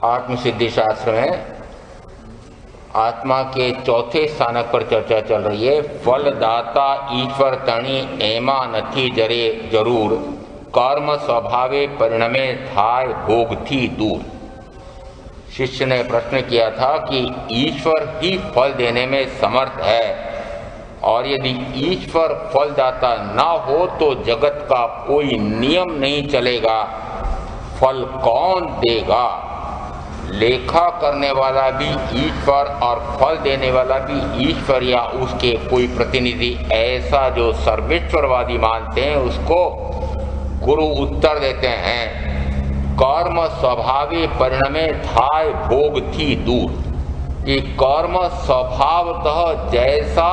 आत्मसिद्धि शास्त्र में आत्मा के चौथे स्थानक पर चर्चा चल रही है। फलदाता ईश्वर तणी एमा नथी जरे जरूर, कर्म स्वभावे परिणमे थाय भोग थी दूर। शिष्य ने प्रश्न किया था कि ईश्वर ही फल देने में समर्थ है, और यदि ईश्वर फलदाता ना हो तो जगत का कोई नियम नहीं चलेगा। फल कौन देगा? लेखा करने वाला भी ईश्वर और फल देने वाला भी ईश्वर या उसके कोई प्रतिनिधि, ऐसा जो सर्वेश्वरवादी मानते हैं उसको गुरु उत्तर देते हैं, कर्म स्वभावे परिणमे थाय भोग थी दूर। कि कर्म स्वभावतः जैसा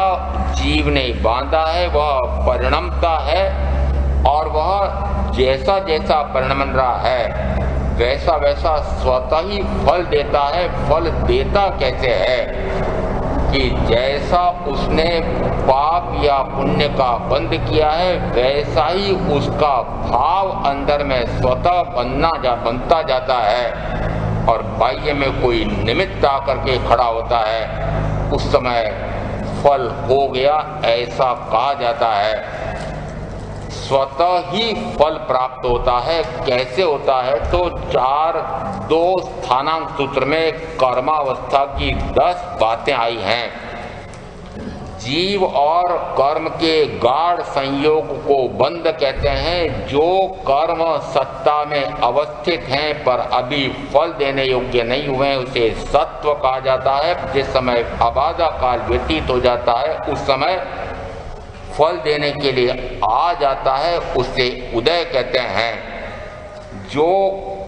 जीव ने बांधा है वह परिणमता है, और वह जैसा जैसा परिणमन रहा है वैसा वैसा स्वतः ही फल देता है। फल देता कैसे है? कि जैसा उसने पाप या पुण्य का बंध किया है वैसा ही उसका भाव अंदर में स्वतः बनता जाता है, और बाह्य में कोई निमित्त आकर के खड़ा होता है, उस समय फल हो गया ऐसा कहा जाता है। स्वतः ही फल प्राप्त होता है। कैसे होता है? तो 4.2 स्थानांक सूत्र में कर्मावस्था की 10 बातें आई हैं। जीव और कर्म के गाढ़ संयोग को बंध कहते हैं। जो कर्म सत्ता में अवस्थित हैं पर अभी फल देने योग्य नहीं हुए हैं उसे सत्व कहा जाता है। जिस समय अबाधा काल व्यतीत हो जाता है उस समय फल देने के लिए आ जाता है, उसे उदय कहते हैं। जो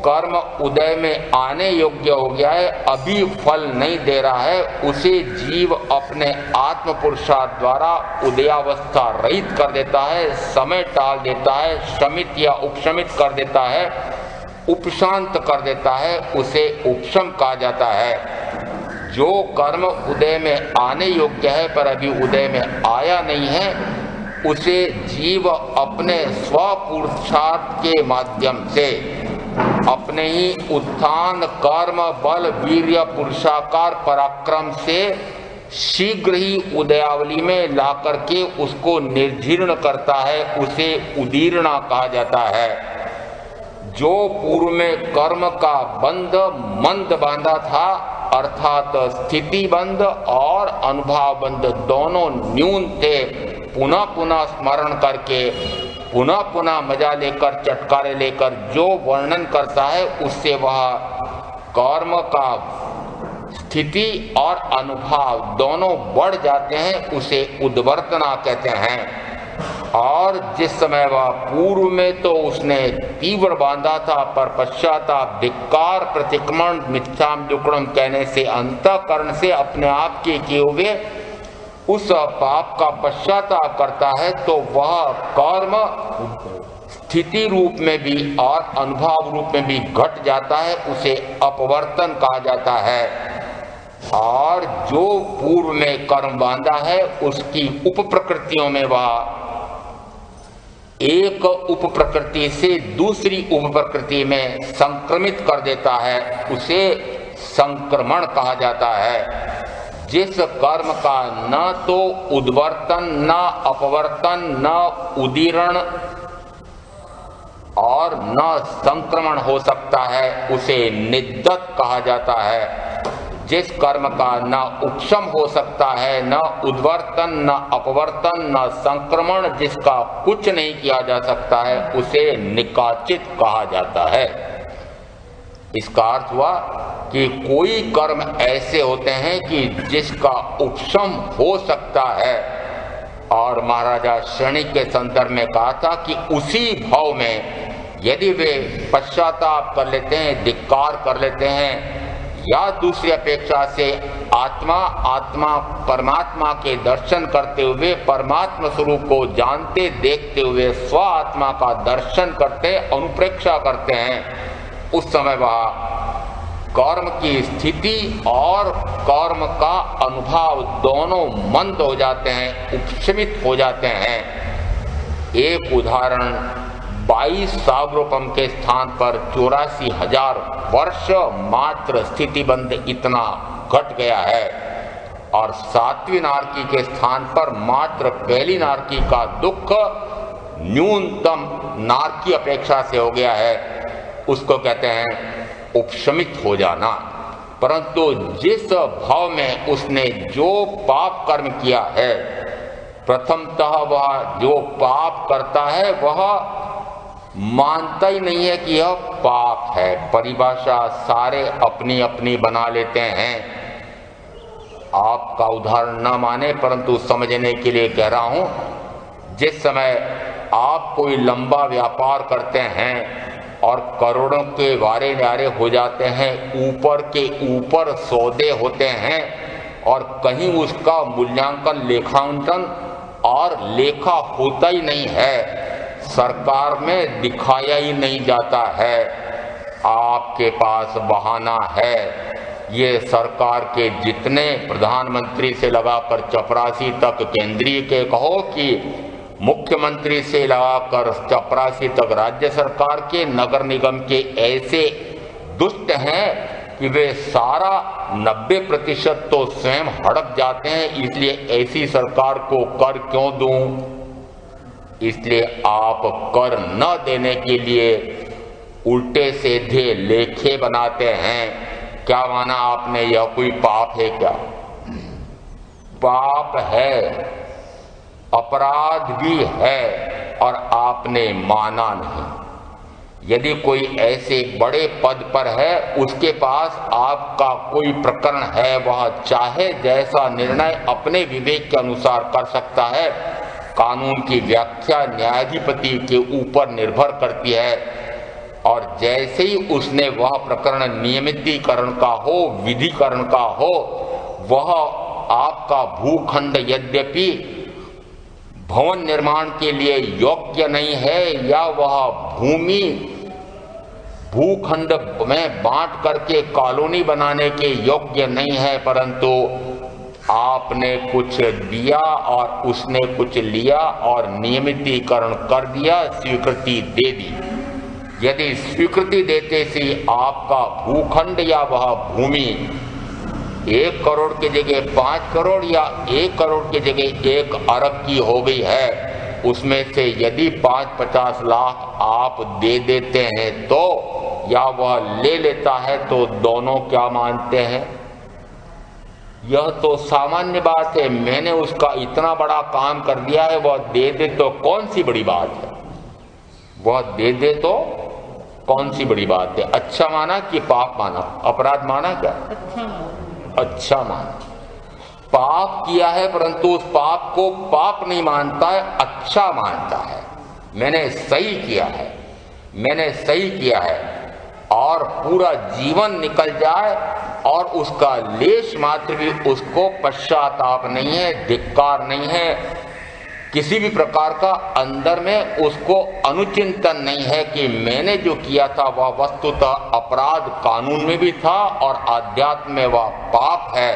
कर्म उदय में आने योग्य हो गया है, अभी फल नहीं दे रहा है, उसे जीव अपने आत्म पुरुषार्थ द्वारा उदयावस्था रहित कर देता है, समय टाल देता है, शमित या उपशमित कर देता है, उपशांत कर देता है, उसे उपशम कहा जाता है। जो कर्म उदय में आने योग्य है पर अभी उदय में आया नहीं है, उसे जीव अपने स्वपुरुषार्थ के माध्यम से अपने ही उत्थान कर्म बल वीर्य पुरुषाकार पराक्रम से शीघ्र ही उदयावली में ला करके उसको निर्जीर्ण करता है, उसे उदीर्णा कहा जाता है। जो पूर्व में कर्म का बंध मंद बांधा था, अर्थात स्थिति बंध और अनुभाव बंध दोनों न्यून थे, पुनः पुनः स्मरण करके पुनः पुनः मजा लेकर चटकारे लेकर जो वर्णन करता है उससे वह कर्म का स्थिति और अनुभाव दोनों बढ़ जाते हैं, उसे उद्वर्तना कहते हैं। और जिस समय वह पूर्व में तो उसने तीव्र बांधा था पर पश्चाताप धिक्कार प्रतिक्रमण मिथ्याम दुक्कड़म कहने से अंतःकरण से अपने आप के किए हुए उस पाप का पश्चाताप करता है, तो वह कर्म स्थिति रूप में भी और अनुभव रूप में भी घट जाता है, उसे अपवर्तन कहा जाता है। और जो पूर्व में कर्म बांधा है उसकी उप प्रकृतियों में वह एक उप प्रकृति से दूसरी उप प्रकृति में संक्रमित कर देता है, उसे संक्रमण कहा जाता है। जिस कर्म का न तो उद्वर्तन न अपवर्तन न उदीरण और न संक्रमण हो सकता है उसे निद्दत कहा जाता है। जिस कर्म का न उपशम हो सकता है, न उद्वर्तन न अपवर्तन न संक्रमण, जिसका कुछ नहीं किया जा सकता है, उसे निकाचित कहा जाता है। इसका अर्थ हुआ कि कोई कर्म ऐसे होते हैं कि जिसका उपशम हो सकता है, और महाराजा श्रेणिक के संदर्भ में कहा था कि उसी भाव में यदि वे पश्चाताप कर लेते हैं, धिक्कार कर लेते हैं, या दूसरी अपेक्षा से आत्मा परमात्मा के दर्शन करते हुए परमात्मा स्वरूप को जानते देखते हुए स्व आत्मा का दर्शन करते अनुप्रेक्षा करते हैं, उस समय वह कर्म की स्थिति और कर्म का अनुभव दोनों मंद हो जाते हैं, उपशमित हो जाते हैं। एक उदाहरण 22 सागरोपम के स्थान पर 84,000 वर्ष मात्र स्थितिबंध इतना घट गया है और 7वीं नारकी के स्थान पर मात्र पहली नारकी का दुख न्यूनतम नारकी अपेक्षा से हो गया है। उसको कहते हैं उपशमित हो जाना। परंतु जिस भाव में उसने जो पाप कर्म किया है, प्रथमतः वह जो पाप करता है वह मानता ही नहीं है कि यह पाप है। परिभाषा सारे अपनी अपनी बना लेते हैं। आपका उदाहरण न माने परंतु समझने के लिए कह रहा हूं। जिस समय आप कोई लंबा व्यापार करते हैं और करोड़ों के वारे न्यारे हो जाते हैं, ऊपर के ऊपर सौदे होते हैं और कहीं उसका मूल्यांकन लेखांकन और लेखा होता ही नहीं है, सरकार में दिखाया ही नहीं जाता है, आपके पास बहाना है। ये सरकार के जितने प्रधानमंत्री से लगाकर चपरासी तक, केंद्रीय के कहो कि मुख्यमंत्री से लगाकर चपरासी तक राज्य सरकार के, नगर निगम के, ऐसे दुष्ट हैं कि वे सारा 90% तो स्वयं हड़प जाते हैं। इसलिए ऐसी सरकार को कर क्यों दूं? इसलिए आप कर न देने के लिए उल्टे सीधे लेखे बनाते हैं। क्या माना आपने? यह कोई पाप है क्या? पाप है, अपराध भी है और आपने माना नहीं। यदि कोई ऐसे बड़े पद पर है, उसके पास आपका कोई प्रकरण है, वह चाहे जैसा निर्णय अपने विवेक के अनुसार कर सकता है। कानून की व्याख्या न्यायाधिपति के ऊपर निर्भर करती है और जैसे ही उसने वह प्रकरण नियमितीकरण का हो, विधिकरण का हो, वह आपका भूखंड यद्यपि भवन निर्माण के लिए योग्य नहीं है या वह भूमि भूखंड में बांट करके कॉलोनी बनाने के योग्य नहीं है, परंतु आपने कुछ दिया और उसने कुछ लिया और नियमितीकरण कर दिया, स्वीकृति दे दी। यदि स्वीकृति देते से आपका भूखंड या वह भूमि 1 करोड़ की जगह 5 करोड़ या 1 करोड़ की जगह 1 अरब की हो गई है, उसमें से यदि 5-50 लाख आप दे देते हैं तो, या वह ले लेता है तो, दोनों क्या मानते हैं? यह तो सामान्य बात है। मैंने उसका इतना बड़ा काम कर दिया है, वह दे दे तो कौन सी बड़ी बात है? वह दे दे तो कौन सी बड़ी बात है? अच्छा माना कि पाप माना? अपराध माना क्या? अच्छा माना। पाप किया है परंतु उस पाप को पाप नहीं मानता है, अच्छा मानता है। मैंने सही किया है, मैंने सही किया है, और पूरा जीवन निकल जाए और उसका लेश मात्र भी उसको पश्चाताप नहीं है, धिक्कार नहीं है, किसी भी प्रकार का अंदर में उसको अनुचिंतन नहीं है कि मैंने जो किया था वह वस्तुतः अपराध कानून में भी था और आध्यात्म में वह पाप है।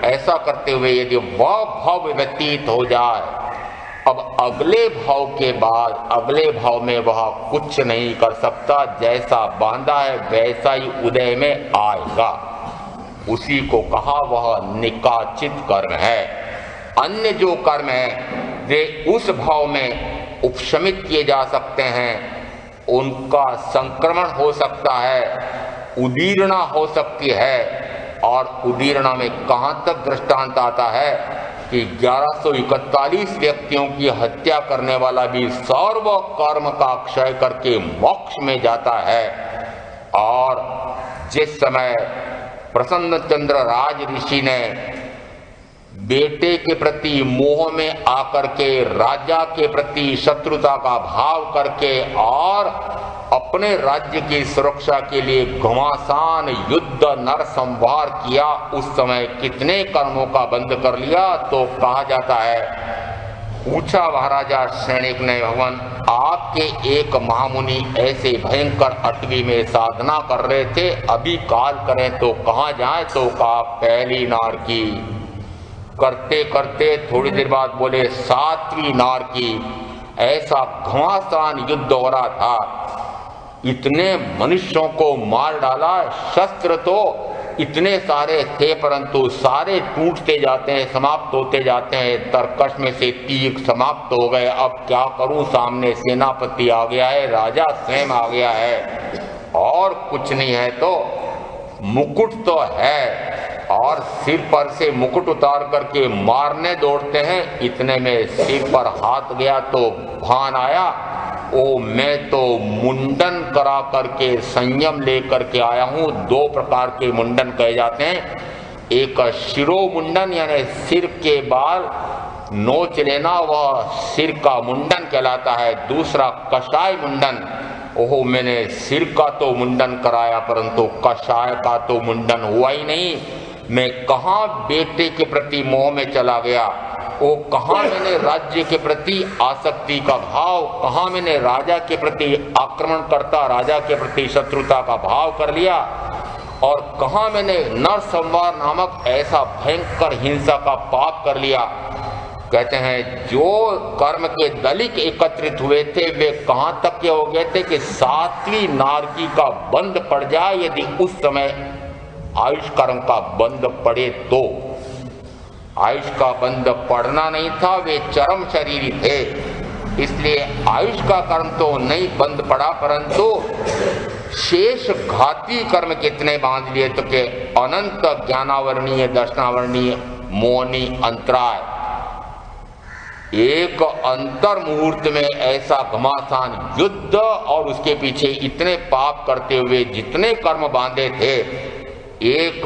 ऐसा करते हुए यदि वह भाव व्यतीत हो जाए, अब अगले भाव के बाद अगले भाव में वह कुछ नहीं कर सकता। जैसा बांधा है वैसा ही उदय में आएगा। उसी को कहा वह निकाचित कर्म है। अन्य जो कर्म है वे उस भाव में उपशमित किए जा सकते हैं, उनका संक्रमण हो सकता है, उदीर्णा हो सकती है। और उदीर्णा में कहां तक दृष्टांत आता है कि 1141 व्यक्तियों की हत्या करने वाला भी सर्व कर्म का क्षय करके मोक्ष में जाता है। और जिस समय प्रसन्न चंद्र राज ऋषि ने बेटे के प्रति मोह में आकर के राजा के प्रति शत्रुता का भाव करके और अपने राज्य की सुरक्षा के लिए घमासान युद्ध नर संवार किया, उस समय कितने कर्मों का बंद कर लिया। तो कहा जाता है, पूछा महाराजा सैनिक ने, भगवान आपके एक महामुनि ऐसे भयंकर अटवी में साधना कर रहे थे, अभी काल करें तो कहाँ जाए? तो कहा पहली नार की। करते करते थोड़ी देर बाद बोले 7वीं नार की। ऐसा घमासान युद्ध हो रहा था, इतने मनुष्यों को मार डाला, शस्त्र तो इतने सारे थे परंतु सारे टूटते जाते हैं, समाप्त होते जाते हैं, तरकश में से तीर समाप्त हो गए। अब क्या करूं, सामने सेनापति आ गया है, राजा स्वयं आ गया है, और कुछ नहीं है तो मुकुट तो है, और सिर पर से मुकुट उतार करके मारने दौड़ते हैं। इतने में सिर पर हाथ गया तो भान आया, ओ मैं तो मुंडन करा करके संयम लेकर के आया हूं। दो प्रकार के मुंडन कहे जाते हैं, एक शिरो मुंडन यानी सिर के बाल नोच लेना, वह सिर का मुंडन कहलाता है। दूसरा कषाय मुंडन, ओहो मैंने सिर का तो मुंडन कराया परंतु कषाय का तो मुंडन हुआ ही नहीं। मैं कहाँ बेटे के प्रति मोह में चला गया, वो कहाँ मैंने राज्य के प्रति आसक्ति का भाव, कहाँ मैंने राजा के प्रति आक्रमणकर्ता, राजा के प्रति शत्रुता का भाव कर लिया, और कहाँ मैंने नरसंहार नामक ऐसा भयंकर हिंसा का पाप कर लिया। कहते हैं जो कर्म के दलिक एकत्रित हुए थे वे कहाँ तक के हो गए थे कि 7वीं नारकी का बंद पड़ जाए, यदि उस समय आयुष कर्म का बंद पड़े तो। आयुष का बंद पड़ना नहीं था, वे चरम शरीरी थे, इसलिए आयुष का कर्म तो नहीं बंद पड़ा, परंतु शेष घाती कर्म कितने बांध लिए तो के अनंत ज्ञानावरणीय, दर्शनावरणीय, मोहनी अंतराय। एक अंतर मुहूर्त में ऐसा घमासान युद्ध और उसके पीछे इतने पाप करते हुए जितने कर्म बांधे थे, एक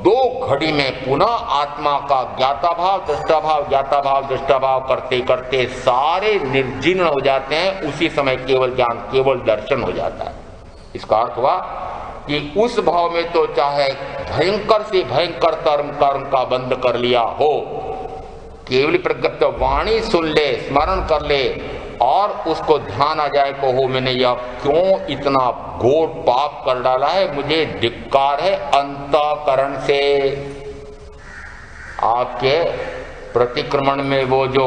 दो घड़ी में पुनः आत्मा का ज्ञाता भाव दृष्टा भाव, ज्ञाता भाव दृष्टा भाव करते करते सारे निर्जीर्ण हो जाते हैं। उसी समय केवल ज्ञान, केवल दर्शन हो जाता है। इसका अर्थ हुआ कि उस भाव में तो चाहे भयंकर से भयंकर कर्म का बंद कर लिया हो, केवल प्रगट वाणी सुन ले, स्मरण कर ले और उसको ध्यान आ जाए को हो मैंने यह क्यों इतना घोर पाप कर डाला है, मुझे धिक्कार है अंतःकरण से। आपके प्रतिक्रमण में वो जो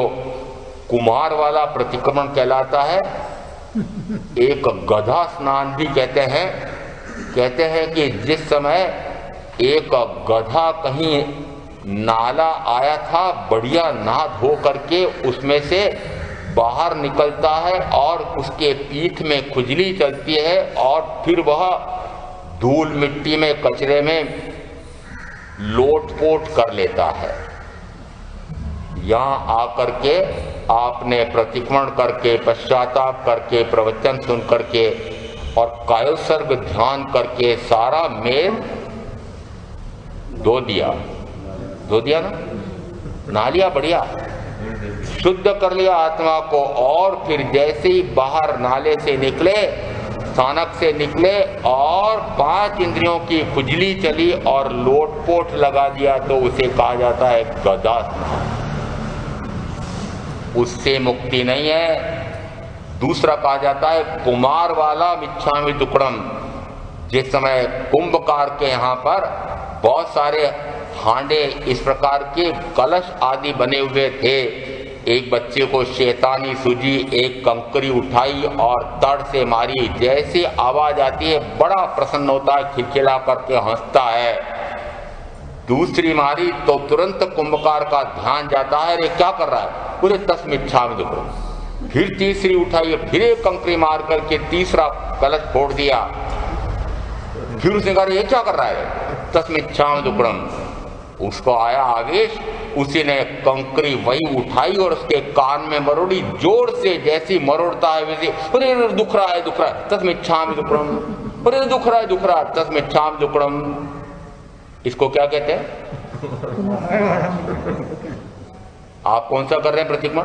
कुमार वाला प्रतिक्रमण कहलाता है, एक गधा स्नान भी कहते हैं कि जिस समय एक गधा कहीं नाला आया था, बढ़िया नहा धो करके उसमें से बाहर निकलता है और उसके पीठ में खुजली चलती है और फिर वह धूल मिट्टी में कचरे में लोटपोट कर लेता है। यहाँ आकर के आपने प्रतिक्रमण करके, पश्चाताप करके, प्रवचन सुन करके और कायोत्सर्ग ध्यान करके सारा मेल धो दिया ना, नहा लिया, बढ़िया शुद्ध कर लिया आत्मा को। और फिर जैसे ही बाहर नाले से निकले, स्थानक से निकले और 5 इंद्रियों की खुजली चली और लोटपोट लगा दिया तो उसे कहा जाता है गधा स्नान। उससे मुक्ति नहीं है। दूसरा कहा जाता है कुमार वाला मिच्छामि दुक्कडम। जिस समय कुंभकार के यहाँ पर बहुत सारे हांडे, इस प्रकार के कलश आदि बने हुए थे, एक बच्चे को शैतानी सूझी, एक कंकरी उठाई और तड़ से मारी। जैसे आवाज आती है बड़ा प्रसन्न होता है, खिलखिला करके हंसता है। दूसरी मारी तो तुरंत कुंभकार का ध्यान जाता है, अरे क्या कर रहा है, पूरे तस्मिच्छामि दुक्कडम। फिर तीसरी उठाई, फिर एक कंकरी मार करके तीसरा कलश फोड़ दिया। फिर उसने कहा ये क्या कर रहा है, तस्मिच्छामि दुक्कडम। उसको आया आवेश, उसी ने कंकरी वही उठाई और उसके कान में मरोड़ी, जोर से जैसी मरोड़ता है वैसे, अरे दुख रहा है तस्मिच्छामि दुक्कडम, अरे दुख रहा है तस्मिच्छामि दुक्कडम। इसको क्या कहते हैं? आप कौन सा कर रहे हैं प्रतिक्रमण?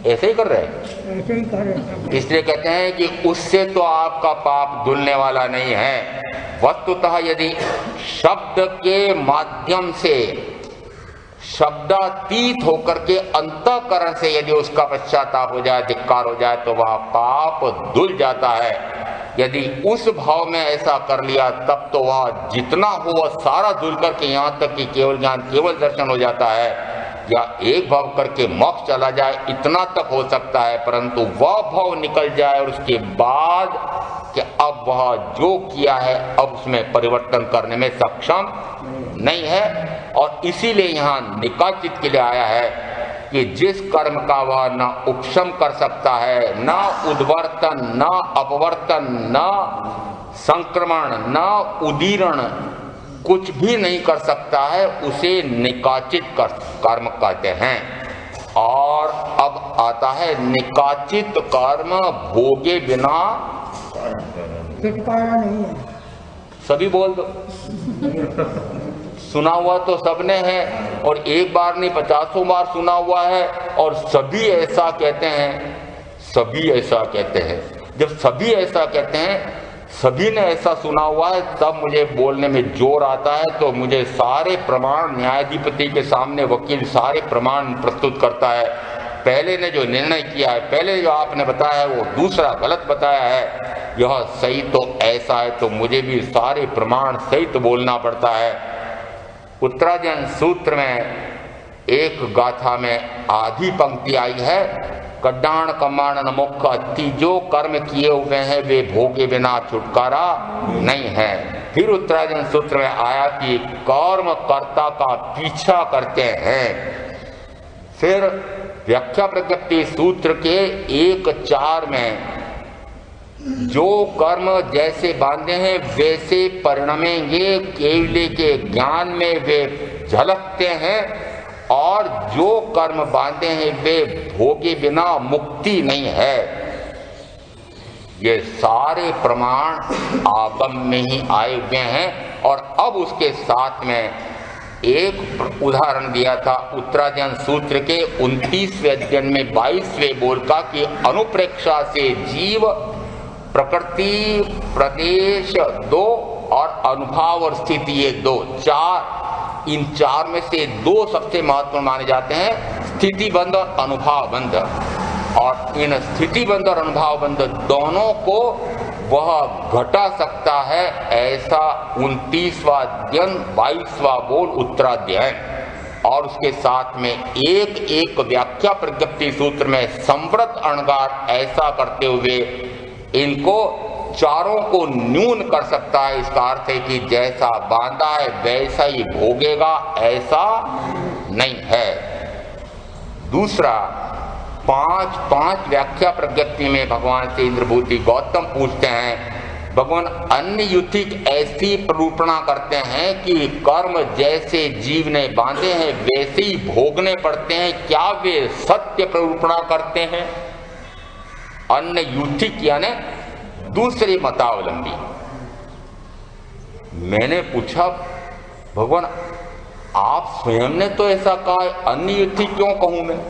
ऐसे ही कर रहे हैं। इसलिए कहते हैं कि उससे तो आपका पाप धुलने वाला नहीं है। वस्तुतः यदि शब्द के माध्यम से, शब्दातीत होकर के अंतःकरण से यदि उसका पश्चाताप हो जाए, धिक्कार हो जाए तो वह पाप धुल जाता है। यदि उस भाव में ऐसा कर लिया तब तो वह जितना हो वह सारा धुल करके यहाँ तक कि केवल ज्ञान, केवल दर्शन हो जाता है। या एक भव करके मोक्ष चला जाए, इतना तक हो सकता है, परंतु वह भव निकल जाए और उसके बाद कि अब वह जो किया है अब उसमें परिवर्तन करने में सक्षम नहीं है। और इसीलिए यहाँ निकाचित के लिए आया है कि जिस कर्म का वह न उपशम कर सकता है, न उद्वर्तन, न अपवर्तन, न संक्रमण, न उदीरण, कुछ भी नहीं कर सकता है, उसे निकाचित कर्म कहते हैं। और अब आता है निकाचित कर्म भोगे बिना छुटकारा नहीं है। सभी बोल दो। सुना हुआ तो सबने है, और एक बार नहीं 50 बार सुना हुआ है, और सभी ऐसा कहते हैं। सभी ऐसा कहते हैं। जब सभी ऐसा कहते हैं, सभी ने ऐसा सुना हुआ है, तब मुझे बोलने में जोर आता है। तो मुझे सारे प्रमाण, न्यायाधिपति के सामने वकील सारे प्रमाण प्रस्तुत करता है। पहले ने जो निर्णय किया है, पहले जो आपने बताया है वो दूसरा गलत बताया है, यह सही तो ऐसा है, तो मुझे भी सारे प्रमाण सहित बोलना पड़ता है। उत्तराजन सूत्र में एक गाथा में आधी पंक्ति आई है, कड्डाण कमाण न मुख अति, जो कर्म किए हुए हैं वे भोगे बिना छुटकारा नहीं है। फिर उत्तराजन सूत्र में आया कि कर्म कर्ता का पीछा करते हैं। फिर व्याख्या प्रज्ञप्ति सूत्र के 1:4 में जो कर्म जैसे बांधे हैं वैसे परिणमेंगे, केवले के ज्ञान में वे झलकते हैं, और जो कर्म बांधे हैं वे भोगे बिना मुक्ति नहीं है। ये सारे प्रमाण आगम में ही आए हुए हैं। और अब उसके साथ में एक उदाहरण दिया था उत्तराजन सूत्र के 29वें अध्ययन में 22वें बोल का कि अनुप्रेक्षा से जीव, प्रकृति, प्रदेश 2 और अनुभाव और स्थिति ये 2, 4, इन 4 में से 2 सबसे महत्वपूर्ण माने जाते हैं, स्थिति बंध और अनुभाव बंध। और इन स्थिति बंध और अनुभाव बंध दोनों को वह घटा सकता है, ऐसा 29वां अध्ययन 22वां बोल उत्तराध्ययन। और उसके साथ में एक व्याख्या प्रज्ञप्ति सूत्र में संवृत अणगार ऐसा करते हुए इनको चारों को न्यून कर सकता है। इसका अर्थ है कि जैसा बांधा है वैसा ही भोगेगा, ऐसा नहीं है। दूसरा 5 व्याख्या प्रज्ञप्ति में भगवान से इंद्रभूति गौतम पूछते हैं, भगवान अन्य युतिक ऐसी प्ररूपणा करते हैं कि कर्म जैसे जीव ने बांधे हैं वैसे ही भोगने पड़ते हैं, क्या वे सत्य प्ररूपणा करते हैं? अन्य युतिक यानी दूसरे मतावलंबी। मैंने पूछा, भगवान आप स्वयं ने तो ऐसा कहा है, अन्य युतिक क्यों कहूं मैं?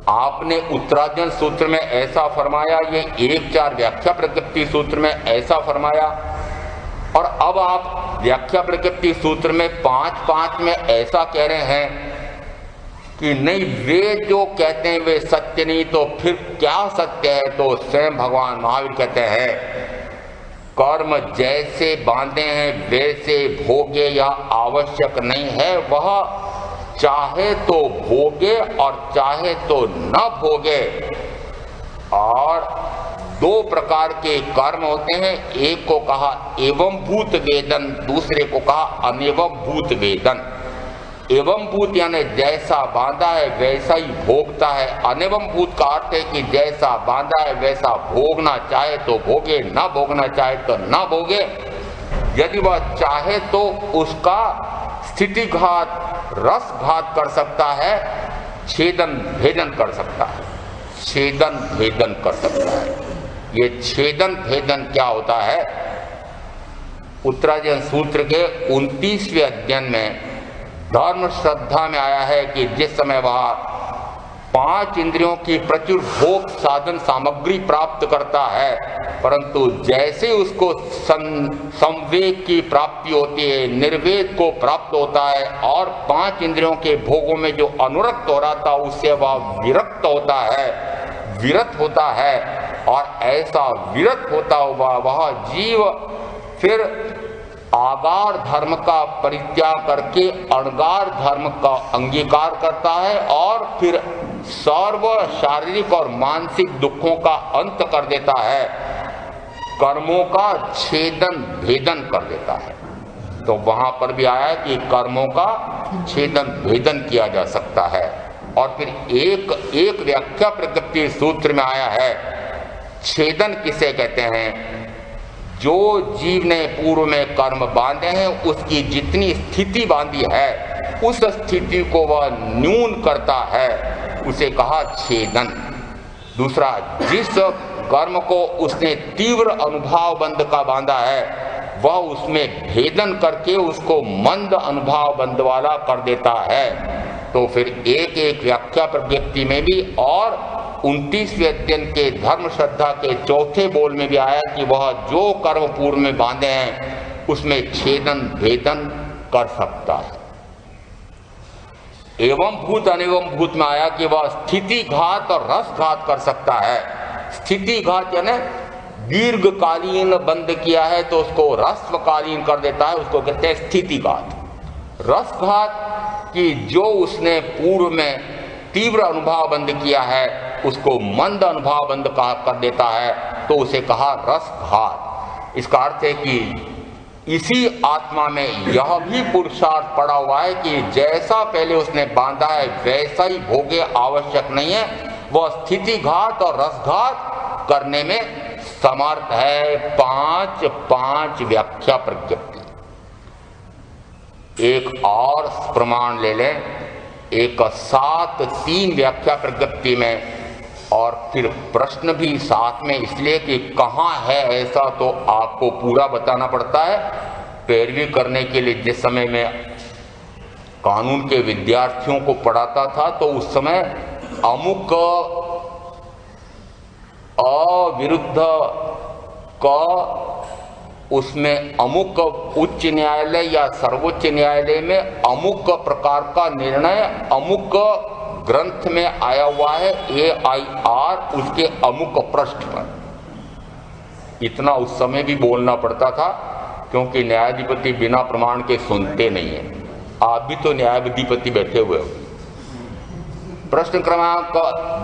आपने उत्तराजन सूत्र में ऐसा फरमाया, ये 1:4 व्याख्या प्रज्ञप्ति सूत्र में ऐसा फरमाया, और अब आप व्याख्या प्रज्ञप्ति सूत्र में 5:5 में ऐसा कह रहे हैं कि नहीं, वे जो कहते हैं वे सत्य नहीं, तो फिर क्या सत्य है? तो स्वयं भगवान महावीर कहते हैं, कर्म जैसे बांधे हैं वैसे भोगे या आवश्यक नहीं है, वह चाहे तो भोगे और चाहे तो न भोगे। और 2 प्रकार के कर्म होते हैं, एक को कहा एवं भूत वेदन, दूसरे को कहा अनेवम भूत वेदन। एवं भूत यानी जैसा बांधा है वैसा ही भोगता है। अनेवम भूत का अर्थ है कि जैसा बांधा है वैसा भोगना चाहे तो भोगे, ना भोगना चाहे तो ना भोगे। यदि वह चाहे तो उसका स्थितिघात, रसघात कर सकता है, छेदन भेदन कर सकता है, छेदन भेदन कर सकता है। ये छेदन भेदन क्या होता है? उत्तराजन सूत्र के 29वें अध्ययन में धर्म श्रद्धा में आया है कि जिस समय वह 5 इंद्रियों की प्रचुर भोग साधन सामग्री प्राप्त करता है, परंतु जैसे उसको संवेग की प्राप्ति होती है, निर्वेद को प्राप्त होता है, और 5 इंद्रियों के भोगों में जो अनुरक्त हो रहा था उससे वह विरक्त होता है, विरत होता है। और ऐसा विरत होता हुआ वह जीव फिर आगार धर्म का परित्याग करके अणगार धर्म का अंगीकार करता है और फिर सर्व शारीरिक और मानसिक दुखों का अंत कर देता है, कर्मों का छेदन भेदन कर देता है। तो वहां पर भी आया है कि कर्मों का छेदन भेदन किया जा सकता है। और फिर एक व्याख्या प्रकृति सूत्र में आया है, छेदन किसे कहते हैं? जो जीव ने पूर्व में कर्म बांधे हैं उसकी जितनी स्थिति बांधी है उस स्थिति को वह न्यून करता है, उसे कहा छेदन। दूसरा, जिस कर्म को उसने तीव्र अनुभाव बंध का बांधा है वह उसमें भेदन करके उसको मंद अनुभाव बंध वाला कर देता है। तो फिर एक व्याख्या प्रवृत्ति में भी और 29वें अध्ययन के धर्म श्रद्धा के चौथे बोल में भी आया कि वह जो कर्म पूर्व में बांधे हैं उसमें छेदन भेदन कर सकता है। एवं भूत अनेवम भूत में आया कि वह स्थिति घात और रस घात कर सकता है। स्थिति घात यानी दीर्घकालीन बंद किया है तो उसको रस्वकालीन कर देता है, उसको कहते हैं स्थिति घात। रस घात कि जो उसने पूर्व में तीव्र अनुभाव बंद किया है उसको मंद अनुभाव बंद कर देता है, तो उसे कहा रस घात। इसका अर्थ है कि इसी आत्मा में यह भी पुरुषार्थ पड़ा हुआ है कि जैसा पहले उसने बांधा है वैसा ही भोगे आवश्यक नहीं है, वह स्थिति घात और रसघात करने में समर्थ है। पांच व्याख्या प्रज्ञप्ति। एक और प्रमाण ले लें, एक 7-3 व्याख्या प्रज्ञप्ति में, और फिर प्रश्न भी साथ में, इसलिए कि कहाँ है ऐसा तो आपको पूरा बताना पड़ता है। पैरवी करने के लिए जिस समय में कानून के विद्यार्थियों को पढ़ाता था तो उस समय अमुक अविरुद्ध क उसमें अमुक उच्च न्यायालय या सर्वोच्च न्यायालय में अमुक प्रकार का निर्णय अमुक ग्रंथ में आया हुआ है, AIR उसके अमुक पृष्ठ पर। इतना उस समय भी बोलना पड़ता था क्योंकि न्यायाधिपति बिना प्रमाण के सुनते नहीं है। आप भी तो न्यायाधिपति बैठे हुए हो। प्रश्न क्रमांक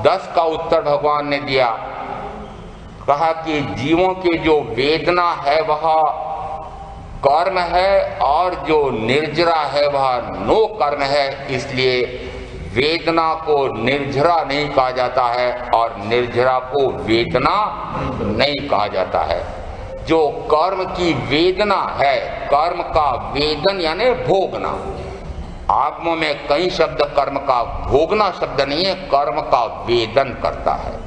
10 का उत्तर भगवान ने दिया। कहा कि जीवों की जो वेदना है वह कर्म है और जो निर्जरा है वह नो कर्म है, इसलिए वेदना को निर्जरा नहीं कहा जाता है और निर्जरा को वेदना नहीं कहा जाता है। जो कर्म की वेदना है, कर्म का वेदन यानी भोगना। आगमों में कई शब्द कर्म का भोगना शब्द नहीं है, कर्म का वेदन करता है।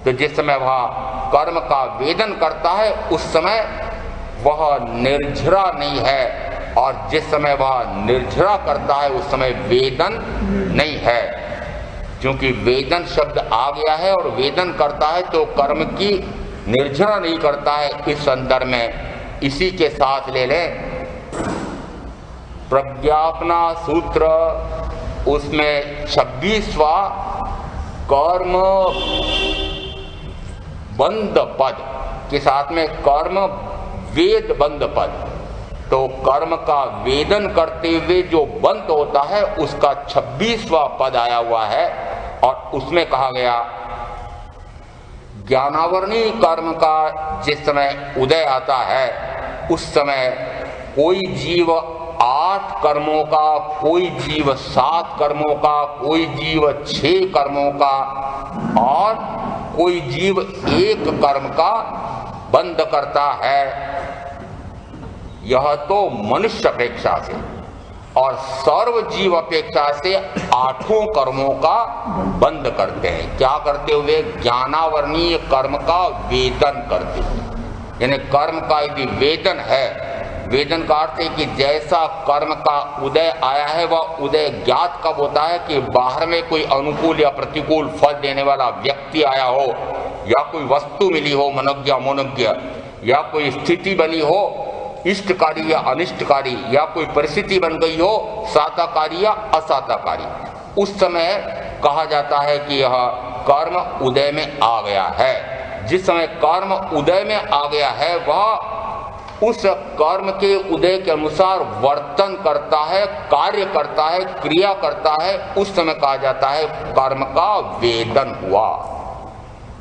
तो जिस समय वह कर्म का वेदन करता है उस समय वह निर्जरा नहीं है, और जिस समय वह निर्जरा करता है उस समय वेदन नहीं है। क्योंकि वेदन शब्द आ गया है और वेदन करता है तो कर्म की निर्जरा नहीं करता है। इस संदर्भ में इसी के साथ ले लें प्रज्ञापना सूत्र, उसमें 26वां कर्म बंद पद के साथ में कर्म वेद बंद पद, तो कर्म का वेदन करते हुए जो बंद होता है उसका 26वां पद आया हुआ है। और उसमें कहा गया ज्ञानावरणी कर्म का जिस समय उदय आता है उस समय कोई जीव 8 कर्मों का, कोई जीव 7 कर्मों का, कोई जीव 6 कर्मों का और कोई जीव 1 कर्म का बंद करता है। यह तो मनुष्य अपेक्षा से, और सर्व जीव अपेक्षा से 8 कर्मों का बंद करते हैं। क्या करते हुए? ज्ञानावरणीय कर्म का वेदन करते हुए। यानी कर्म का यदि वेदन है, वेदन का अर्थ है कि जैसा कर्म का उदय आया है वह उदय ज्ञात कब होता है कि बाहर में कोई अनुकूल या प्रतिकूल फल देने वाला व्यक्ति आया हो, या कोई वस्तु मिली हो मनोज्ञ मोनोज्ञ, या कोई स्थिति बनी हो इष्टकारी या अनिष्टकारी, या कोई परिस्थिति बन गई हो साताकारी या असाताकारी, उस समय कहा जाता है कि यह कर्म उदय में आ गया है। जिस समय कर्म उदय में आ गया है वह उस कर्म के उदय के अनुसार वर्तन करता है, कार्य करता है, क्रिया करता है, उस समय कहा जाता है कर्म का वेदन हुआ।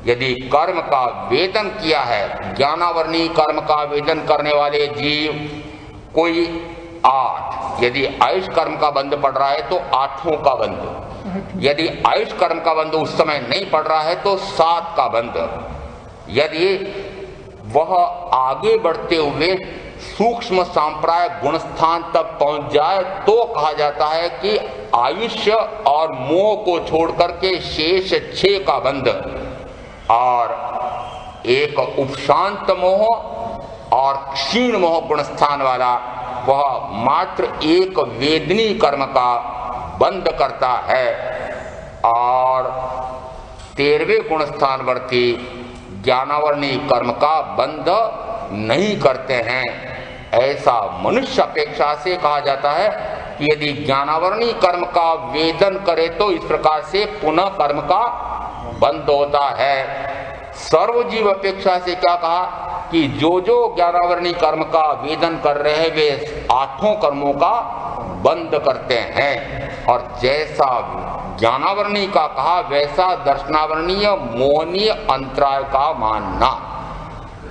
यदि कर्म का वेदन किया है, ज्ञानावरणी कर्म का वेदन करने वाले जीव कोई 8, यदि आयुष कर्म का बंध पड़ रहा है तो 8 का बंध, यदि आयुष कर्म का बंध उस समय नहीं पड़ रहा है तो 7 का बंध। यदि वह आगे बढ़ते हुए सूक्ष्म सांप्राय गुणस्थान तक पहुंच जाए तो कहा जाता है कि आयुष्य और मोह को छोड़ करके शेष 6 का बंध, और एक उपशांत मोह और क्षीण मोह गुणस्थान वाला वह मात्र एक वेदनी कर्म का बंध करता है, और 13वें गुणस्थानवर्ती ज्ञानावरणी कर्म का बंध नहीं करते हैं। ऐसा मनुष्य अपेक्षा से कहा जाता है कि यदि ज्ञानावरणी कर्म का वेदन करे तो इस प्रकार से पुनः कर्म का बंध होता है। सर्वजीव अपेक्षा से क्या कहा कि जो ज्ञानावरणी कर्म का वेदन कर रहे हैं वे 8 कर्मों का बंद करते हैं, और जैसा ज्ञानावरणी का कहा वैसा दर्शनावरणीय मोहनीय अंतराय का मानना,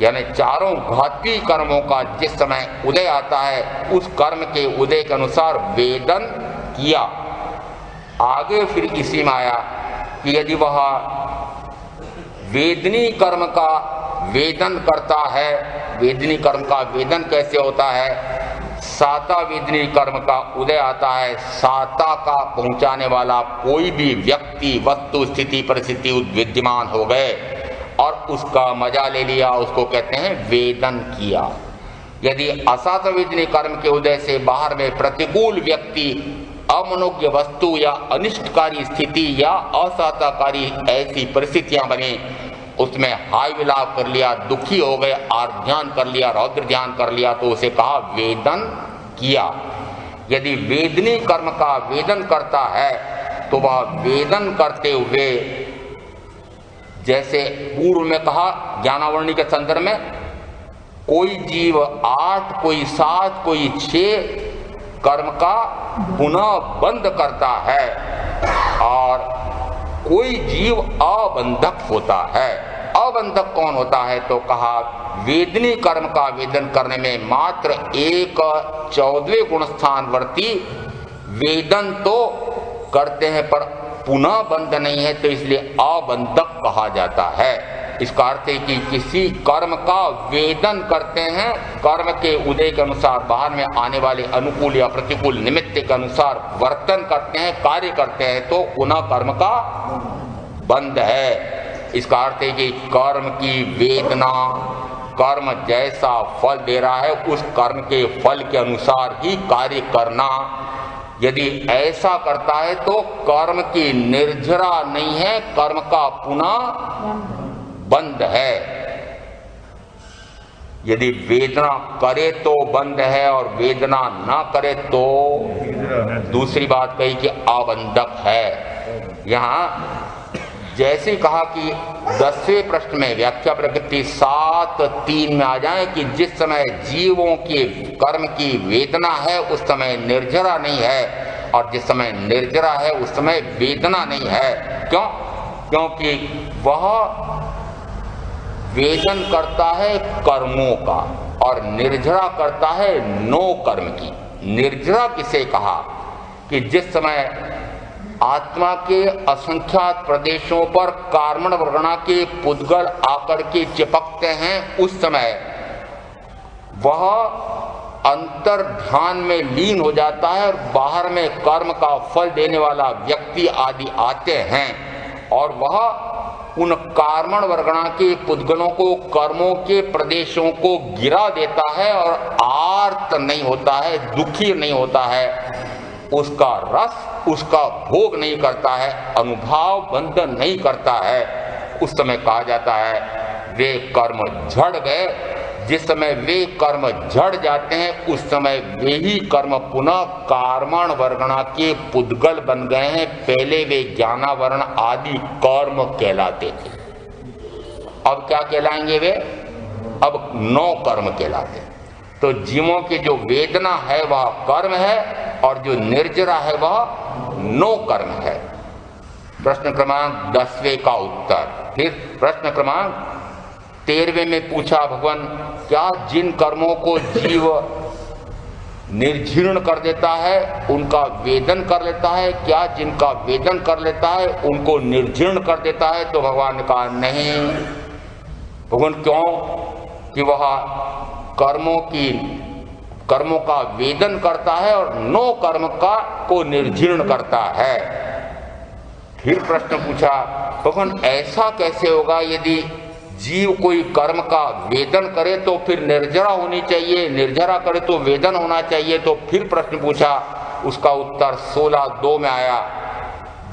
यानी 4 घाती कर्मों का जिस समय उदय आता है उस कर्म के उदय के अनुसार वेदन किया। आगे फिर इसी में आया कि यदि वह वेदनी कर्म का वेदन करता है, वेदनी कर्म का वेदन कैसे होता है, साता वेदनी कर्म का उदय आता है, साता का पहुंचाने वाला कोई भी व्यक्ति वस्तु स्थिति परिस्थिति विद्यमान हो गए और उसका मजा ले लिया, उसको कहते हैं वेदन किया। यदि असात वेदनी कर्म के उदय से बाहर में प्रतिकूल व्यक्ति अमनोज्ञ वस्तु या अनिष्टकारी स्थिति या असाताकारी ऐसी परिस्थितियां बनी, उसमें हाय विलाप कर लिया, दुखी हो गए, आर्त ध्यान कर लिया, रौद्र ध्यान कर लिया, तो उसे कहा वेदन किया। यदि वेदनी कर्म का वेदन करता है तो वह वेदन करते हुए, जैसे पूर्व में कहा ज्ञानावरणी के संदर्भ में, कोई जीव 8, कोई 7, कोई 6 कर्म का पुनः बंद करता है, और कोई जीव अबंधक होता है। अबंधक कौन होता है तो कहा वेदनी कर्म का वेदन करने में मात्र एक 14वें गुणस्थानवर्ती वेदन तो करते हैं पर पुनः बंध नहीं है, तो इसलिए अबंधक कहा जाता है। इसका अर्थ है कि किसी कर्म का वेदन करते हैं, कर्म के उदय के अनुसार बाहर में आने वाले अनुकूल या प्रतिकूल निमित्त के अनुसार वर्तन करते हैं, कार्य करते हैं, तो पुनः कर्म का बंध है। इसका अर्थ है कि कर्म की वेदना, कर्म जैसा फल दे रहा है उस कर्म के फल के अनुसार ही कार्य करना, यदि ऐसा करता है तो कर्म की निर्जरा नहीं है, कर्म का पुनः बंद है। यदि वेदना करे तो बंद है और वेदना ना करे तो दूसरी बात कही कि अबंधक है। यहां जैसे कहा कि 10वें प्रश्न में व्याख्या प्रकृति 7:3 में आ जाए कि जिस समय जीवों के कर्म की वेदना है उस समय निर्जरा नहीं है, और जिस समय निर्जरा है उस समय वेदना नहीं है। क्यों? क्योंकि वह वेदन करता है कर्मों का और निर्जरा करता है नो कर्म की। निर्जरा किसे कहा कि जिस समय आत्मा के असंख्यात प्रदेशों पर कार्मण वर्गणा के पुद्गल आकर के चिपकते हैं, उस समय वह अंतर ध्यान में लीन हो जाता है और बाहर में कर्म का फल देने वाला व्यक्ति आदि आते हैं, और वह उन कार्मण वर्गणा के पुद्गलों को, कर्मों के प्रदेशों को गिरा देता है और आर्त नहीं होता है, दुखी नहीं होता है, उसका रस, उसका भोग नहीं करता है, अनुभव बंधन नहीं करता है। उस समय कहा जाता है वे कर्म झड़ गए। जिस समय वे कर्म झड़ जाते हैं उस समय वे ही कर्म पुनः कार्मण वर्गणा के पुद्गल बन गए हैं। पहले वे ज्ञानावरण आदि कर्म कहलाते थे, अब क्या कहलाएंगे वे? अब 9 कर्म कहलाते हैं। तो जीवों की जो वेदना है वह कर्म है और जो निर्जरा है वह नो कर्म है। प्रश्न क्रमांक 10वें का उत्तर। फिर प्रश्न क्रमांक 13वें में पूछा भगवान, क्या जिन कर्मों को जीव निर्जीर्ण कर देता है उनका वेदन कर लेता है, क्या जिनका वेदन कर लेता है उनको निर्जीर्ण कर देता है? तो भगवान ने कहा नहीं। भगवान क्यों? कि वह कर्मों का वेदन करता है और नो कर्म का को निर्जीर्ण करता है। फिर प्रश्न पूछा, भगवान ऐसा कैसे होगा? यदि जीव कोई कर्म का वेदन करे तो फिर निर्जरा होनी चाहिए, निर्जरा करे तो वेदन होना चाहिए। तो फिर प्रश्न पूछा, उसका उत्तर 16:2 में आया,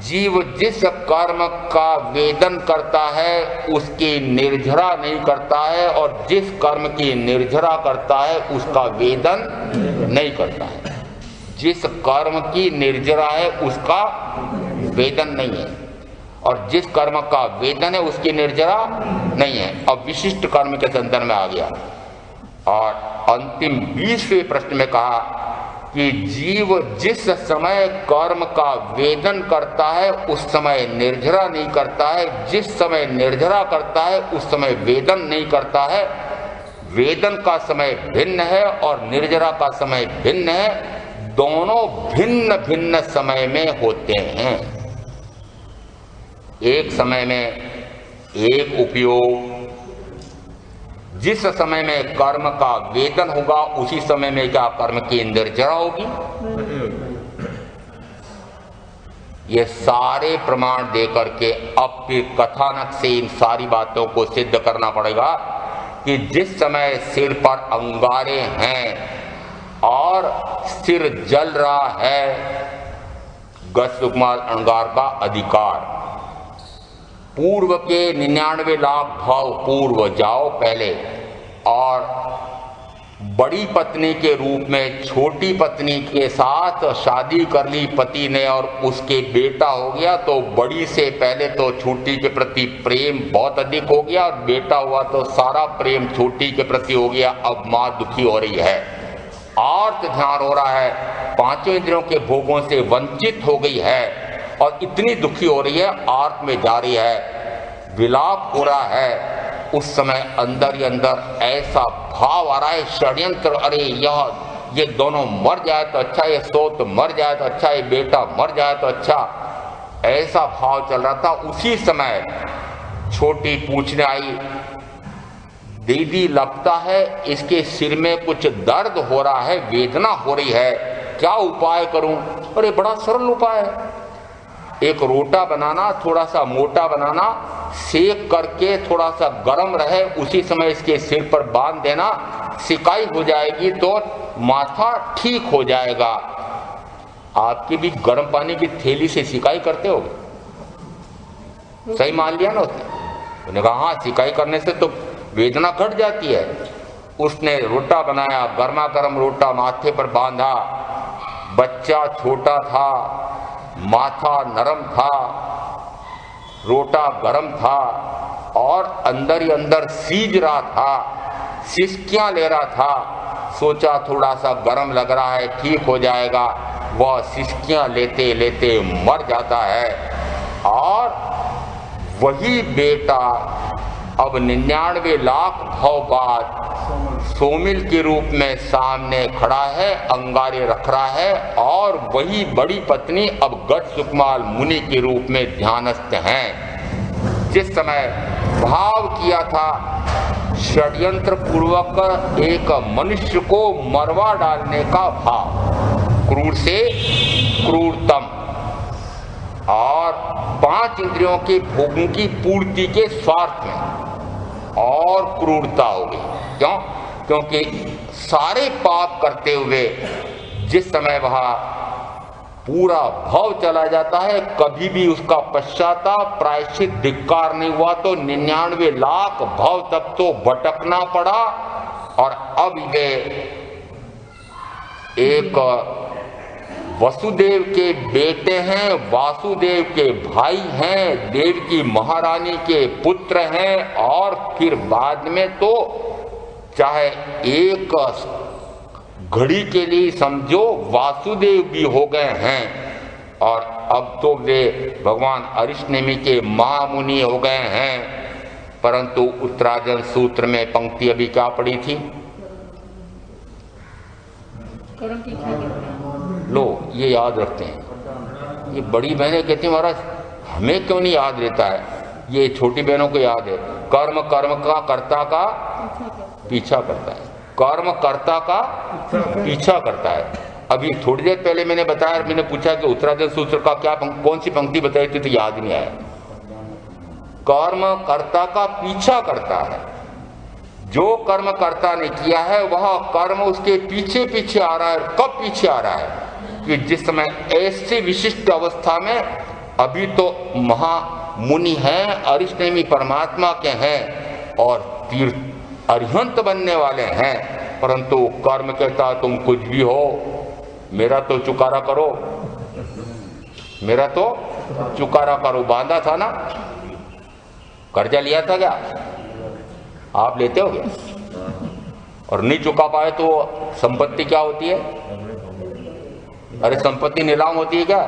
जीव जिस कर्म का वेदन करता है उसकी निर्जरा नहीं करता है और जिस कर्म की निर्जरा करता है उसका वेदन नहीं करता है। जिस कर्म की निर्जरा है उसका वेदन नहीं है और जिस कर्म का वेदन है उसकी निर्जरा नहीं है। अब विशिष्ट कर्म के संदर्भ में आ गया और अंतिम 20वें प्रश्न में कहा कि जीव जिस समय कर्म का वेदन करता है उस समय निर्जरा नहीं करता है, जिस समय निर्जरा करता है उस समय वेदन नहीं करता है। वेदन का समय भिन्न है और निर्जरा का समय भिन्न है, दोनों भिन्न भिन्न समय में होते हैं। एक समय में एक उपयोग, जिस समय में कर्म का वेदन होगा उसी समय में क्या कर्म की निर्जरा होगी? ये सारे प्रमाण देकर के अब फिर कथानक से इन सारी बातों को सिद्ध करना पड़ेगा कि जिस समय सिर पर अंगारे हैं और सिर जल रहा है, गजसुकुमार अंगार का अधिकार, पूर्व के 99 लाख भाव पूर्व जाओ पहले और बड़ी पत्नी के रूप में छोटी पत्नी के साथ शादी कर ली पति ने और उसके बेटा हो गया, तो बड़ी से पहले तो छोटी के प्रति प्रेम बहुत अधिक हो गया और बेटा हुआ तो सारा प्रेम छोटी के प्रति हो गया। अब माँ दुखी हो रही है, आर्त ध्यान हो रहा है, पांचों इंद्रियों के भोगों से वंचित हो गई है और इतनी दुखी हो रही है, आर्त में जा रही है, विलाप हो रहा है। उस समय अंदर ही अंदर ऐसा भाव आ रहा है, षड्यंत्र, अरे ये दोनों मर जाए तो अच्छा, ये सोत मर जाए तो अच्छा, ये बेटा मर जाए तो अच्छा, ऐसा भाव चल रहा था। उसी समय छोटी पूछने आई, दीदी लगता है इसके सिर में कुछ दर्द हो रहा है, वेदना हो रही है, क्या उपाय करूं? अरे बड़ा सरल उपाय है, एक रोटा बनाना, थोड़ा सा मोटा बनाना, सेक करके थोड़ा सा गर्म रहे उसी समय इसके सिर पर बांध देना, सिकाई हो जाएगी तो माथा ठीक हो जाएगा। आपकी भी गर्म पानी की थैली से सिकाई करते हो? सही मान लिया ना उसने? उन्होंने कहा हाँ, सिकाई करने से तो वेदना घट जाती है। उसने रोटा बनाया, गर्मा गर्म रोटा माथे पर बांधा, बच्चा छोटा था, माथा नरम था, रोटा गरम था और अंदर ही अंदर सीज रहा था, सिसकियां ले रहा था। सोचा थोड़ा सा गरम लग रहा है, ठीक हो जाएगा। वह सिसकियां लेते लेते मर जाता है और वही बेटा अब 99 लाख भाव बाद सोमिल के रूप में सामने खड़ा है, अंगारे रख रहा है और वही बड़ी पत्नी अब गजसुकुमार मुनि के रूप में ध्यानस्थ हैं। जिस समय भाव किया था षड्यंत्र पूर्वक एक मनुष्य को मरवा डालने का भाव, क्रूर से क्रूरतम, और 5 इंद्रियों के भोगों की पूर्ति के स्वार्थ में और क्रूरता होगी। क्यों? क्योंकि सारे पाप करते हुए जिस समय वह पूरा भाव चला जाता है, कभी भी उसका पश्चाताप प्रायश्चित धिक्कार नहीं हुआ, तो 99 लाख भाव तक तो भटकना पड़ा। और अब वे एक वसुदेव के बेटे हैं, वासुदेव के भाई हैं, देवकी महारानी के पुत्र हैं और फिर बाद में तो चाहे एक घड़ी के लिए समझो वासुदेव भी हो गए हैं, और अब तो वे भगवान अरिष्टनेमि के महामुनि हो गए हैं। परंतु उत्तरार्जुन सूत्र में पंक्ति अभी क्या पड़ी थी? लो, ये याद रखते हैं। ये बड़ी बहनें कहती हैं महाराज हमें क्यों नहीं याद रहता है? ये छोटी बहनों को याद है। कर्म कर्म का कर्ता का पीछा करता है, कर्म कर्ता का पीछा करता है। अभी थोड़ी देर पहले मैंने बताया, मैंने पूछा कि उत्तरार्जुन सूत्र का क्या कौन सी पंक्ति बताई थी, तो याद नहीं आया। कर्म कर्ता का पीछा करता है। जो कर्म कर्ता ने किया है वह कर्म उसके पीछे पीछे आ रहा है। कब पीछे आ रहा है? कि जिस समय ऐसी विशिष्ट अवस्था में अभी तो महामुनि हैं, अरिष्टनेमि परमात्मा के हैं और तीर्थ अरिहंत बनने वाले हैं, परंतु कर्म कहता तुम कुछ भी हो, मेरा तो चुकारा करो, मेरा तो चुकारा करो। बांधा था ना, कर्जा लिया था क्या? आप लेते हो क्या? और नहीं चुका पाए तो संपत्ति क्या होती है? अरे संपत्ति नीलाम होती है क्या?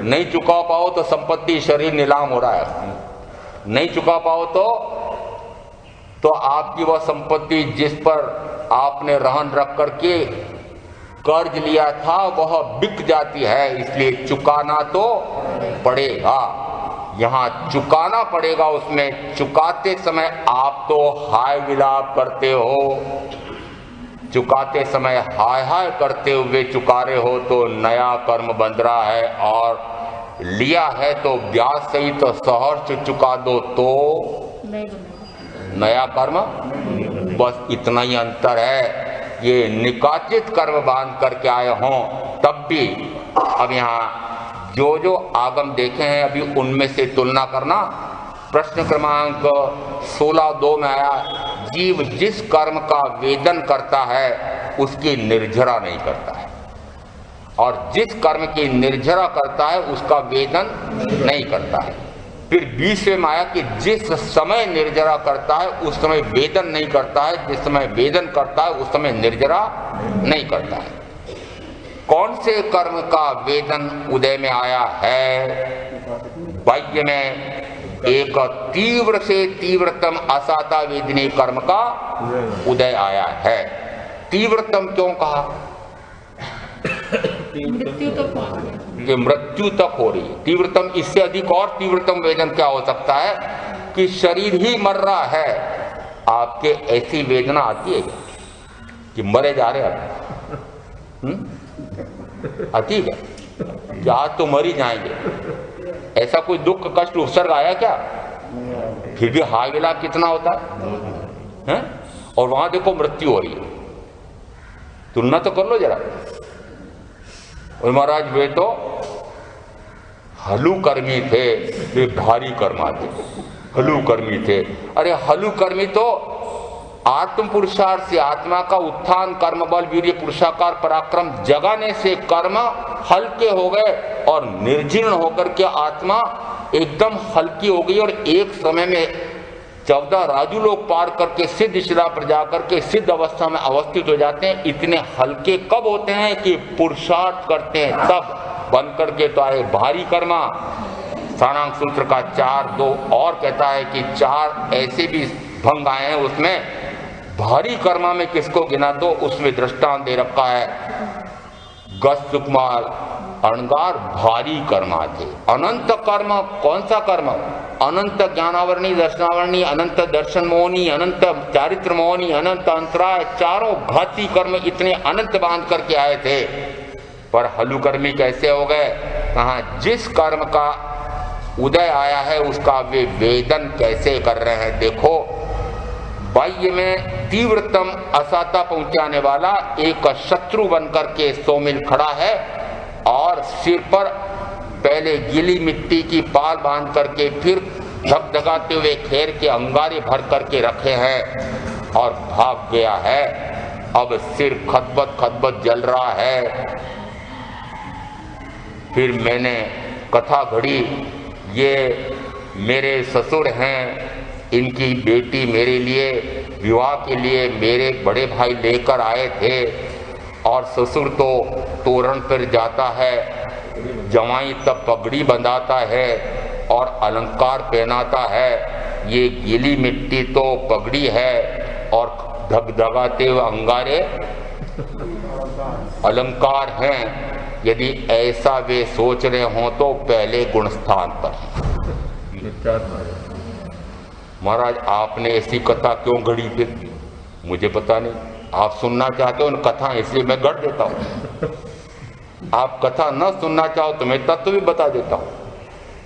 नहीं चुका पाओ तो संपत्ति शरीर नीलाम हो रहा है। नहीं चुका पाओ तो आपकी वह संपत्ति जिस पर आपने रहन रख करके कर्ज लिया था वह बिक जाती है, इसलिए चुकाना तो पड़ेगा। यहाँ चुकाना पड़ेगा। उसमें चुकाते समय आप तो हाय विलाप करते हो, चुकाते समय हाय हाय करते हुए चुका रहे हो तो नया कर्म बंध रहा है, और लिया है तो ब्याज सहित तो सहर्ष चुका दो तो नया कर्म। बस इतना ही अंतर है। ये निकाचित कर्म बांध करके आए हों तब भी अब यहाँ जो आगम देखे हैं अभी उनमें से तुलना करना। प्रश्न क्रमांक 16(2) में आया, जीव जिस कर्म का वेदन करता है उसकी निर्जरा नहीं करता है, और जिस कर्म की निर्जरा करता है उसका वेदन नहीं करता है। फिर 20वें में आया कि जिस समय निर्जरा करता है उस समय वेदन नहीं करता है, जिस समय वेदन करता है उस समय निर्जरा नहीं करता है। कौन से कर्म का वेदन उदय में आया है? वाक्य में एक तीव्र से तीव्रतम असाता वेदनी कर्म का उदय आया है। तीव्रतम क्यों कहा? मृत्यु तक पहुंच गया, कि मृत्यु तक हो रही है। तीव्रतम, इससे अधिक और तीव्रतम वेदन क्या हो सकता है? कि शरीर ही मर रहा है। आपके ऐसी वेदना आती है कि मरे जा रहे हैं? आती है क्या? आज तो मर ही जाएंगे, ऐसा कोई दुख कष्ट उपसर्ग आया क्या? फिर भी हाय विलाप कितना होता है? और वहां देखो मृत्यु हो रही है। तुलना तो कर लो जरा। और महाराज वे तो हलू कर्मी थे, वे भारी कर्मा थे, हलू कर्मी थे। अरे हलू कर्मी तो आत्म पुरुषार्थ से आत्मा का उत्थान, कर्म बल वीर्य पुरुषाकार पराक्रम जगाने से कर्म हल्के हो गए और निर्जीर्ण होकर के आत्मा एकदम हल्की हो गई, और एक समय में 14 राजू लोग पार करके सिद्ध शिला पर जाकर के सिद्ध अवस्था में अवस्थित हो जाते हैं। इतने हल्के कब होते हैं? कि पुरुषार्थ करते हैं तब बन करके तो आए भारी कर्मा। सारांश सूत्र का 4(2) और कहता है कि 4 ऐसे भी भंग आए हैं उसमें। भारी कर्मा में किसको गिना दो? उसमें दृष्टांत दे रखा है, गज सुकुमार अणगार भारी कर्मा थे। अनंत कर्म, कौन सा कर्म? अनंत ज्ञानावरणी, दर्शनावरणी, अनंत दर्शन मोहनी, अनंत चारित्र मोहनी, अनंत अंतराय, चारों घाती कर्म इतने अनंत बांध करके आए थे। पर हलु कर्मी कैसे हो गए? कहा जिस कर्म का उदय आया है उसका वे वेदन कैसे कर रहे हैं। देखो बाह्य में तीव्रतम असाता पहुंचाने वाला एक शत्रु बनकर के सोमिल खड़ा है, और सिर पर पहले गीली मिट्टी की पाल बांध करके फिर धगधगाते हुए खेर के अंगारे भर करके रखे हैं और भाग गया है। अब सिर खदबद खदबद जल रहा है। फिर मैंने कथा घड़ी, ये मेरे ससुर हैं, इनकी बेटी मेरे लिए विवाह के लिए मेरे बड़े भाई लेकर आए थे, और ससुर तो तोरण पर जाता है, जवाई तब पगड़ी बंधाता है और अलंकार पहनाता है। ये गीली मिट्टी तो पगड़ी है और धगधगाते हुए अंगारे अलंकार हैं। यदि ऐसा वे सोच रहे हों तो पहले गुणस्थान पर महाराज आपने ऐसी कथा क्यों गढ़ी? फिर मुझे पता नहीं, आप सुनना चाहते हो उन कथा, इसलिए मैं गढ़ देता हूं। आप कथा न सुनना चाहो तो मैं तत्व भी बता देता हूं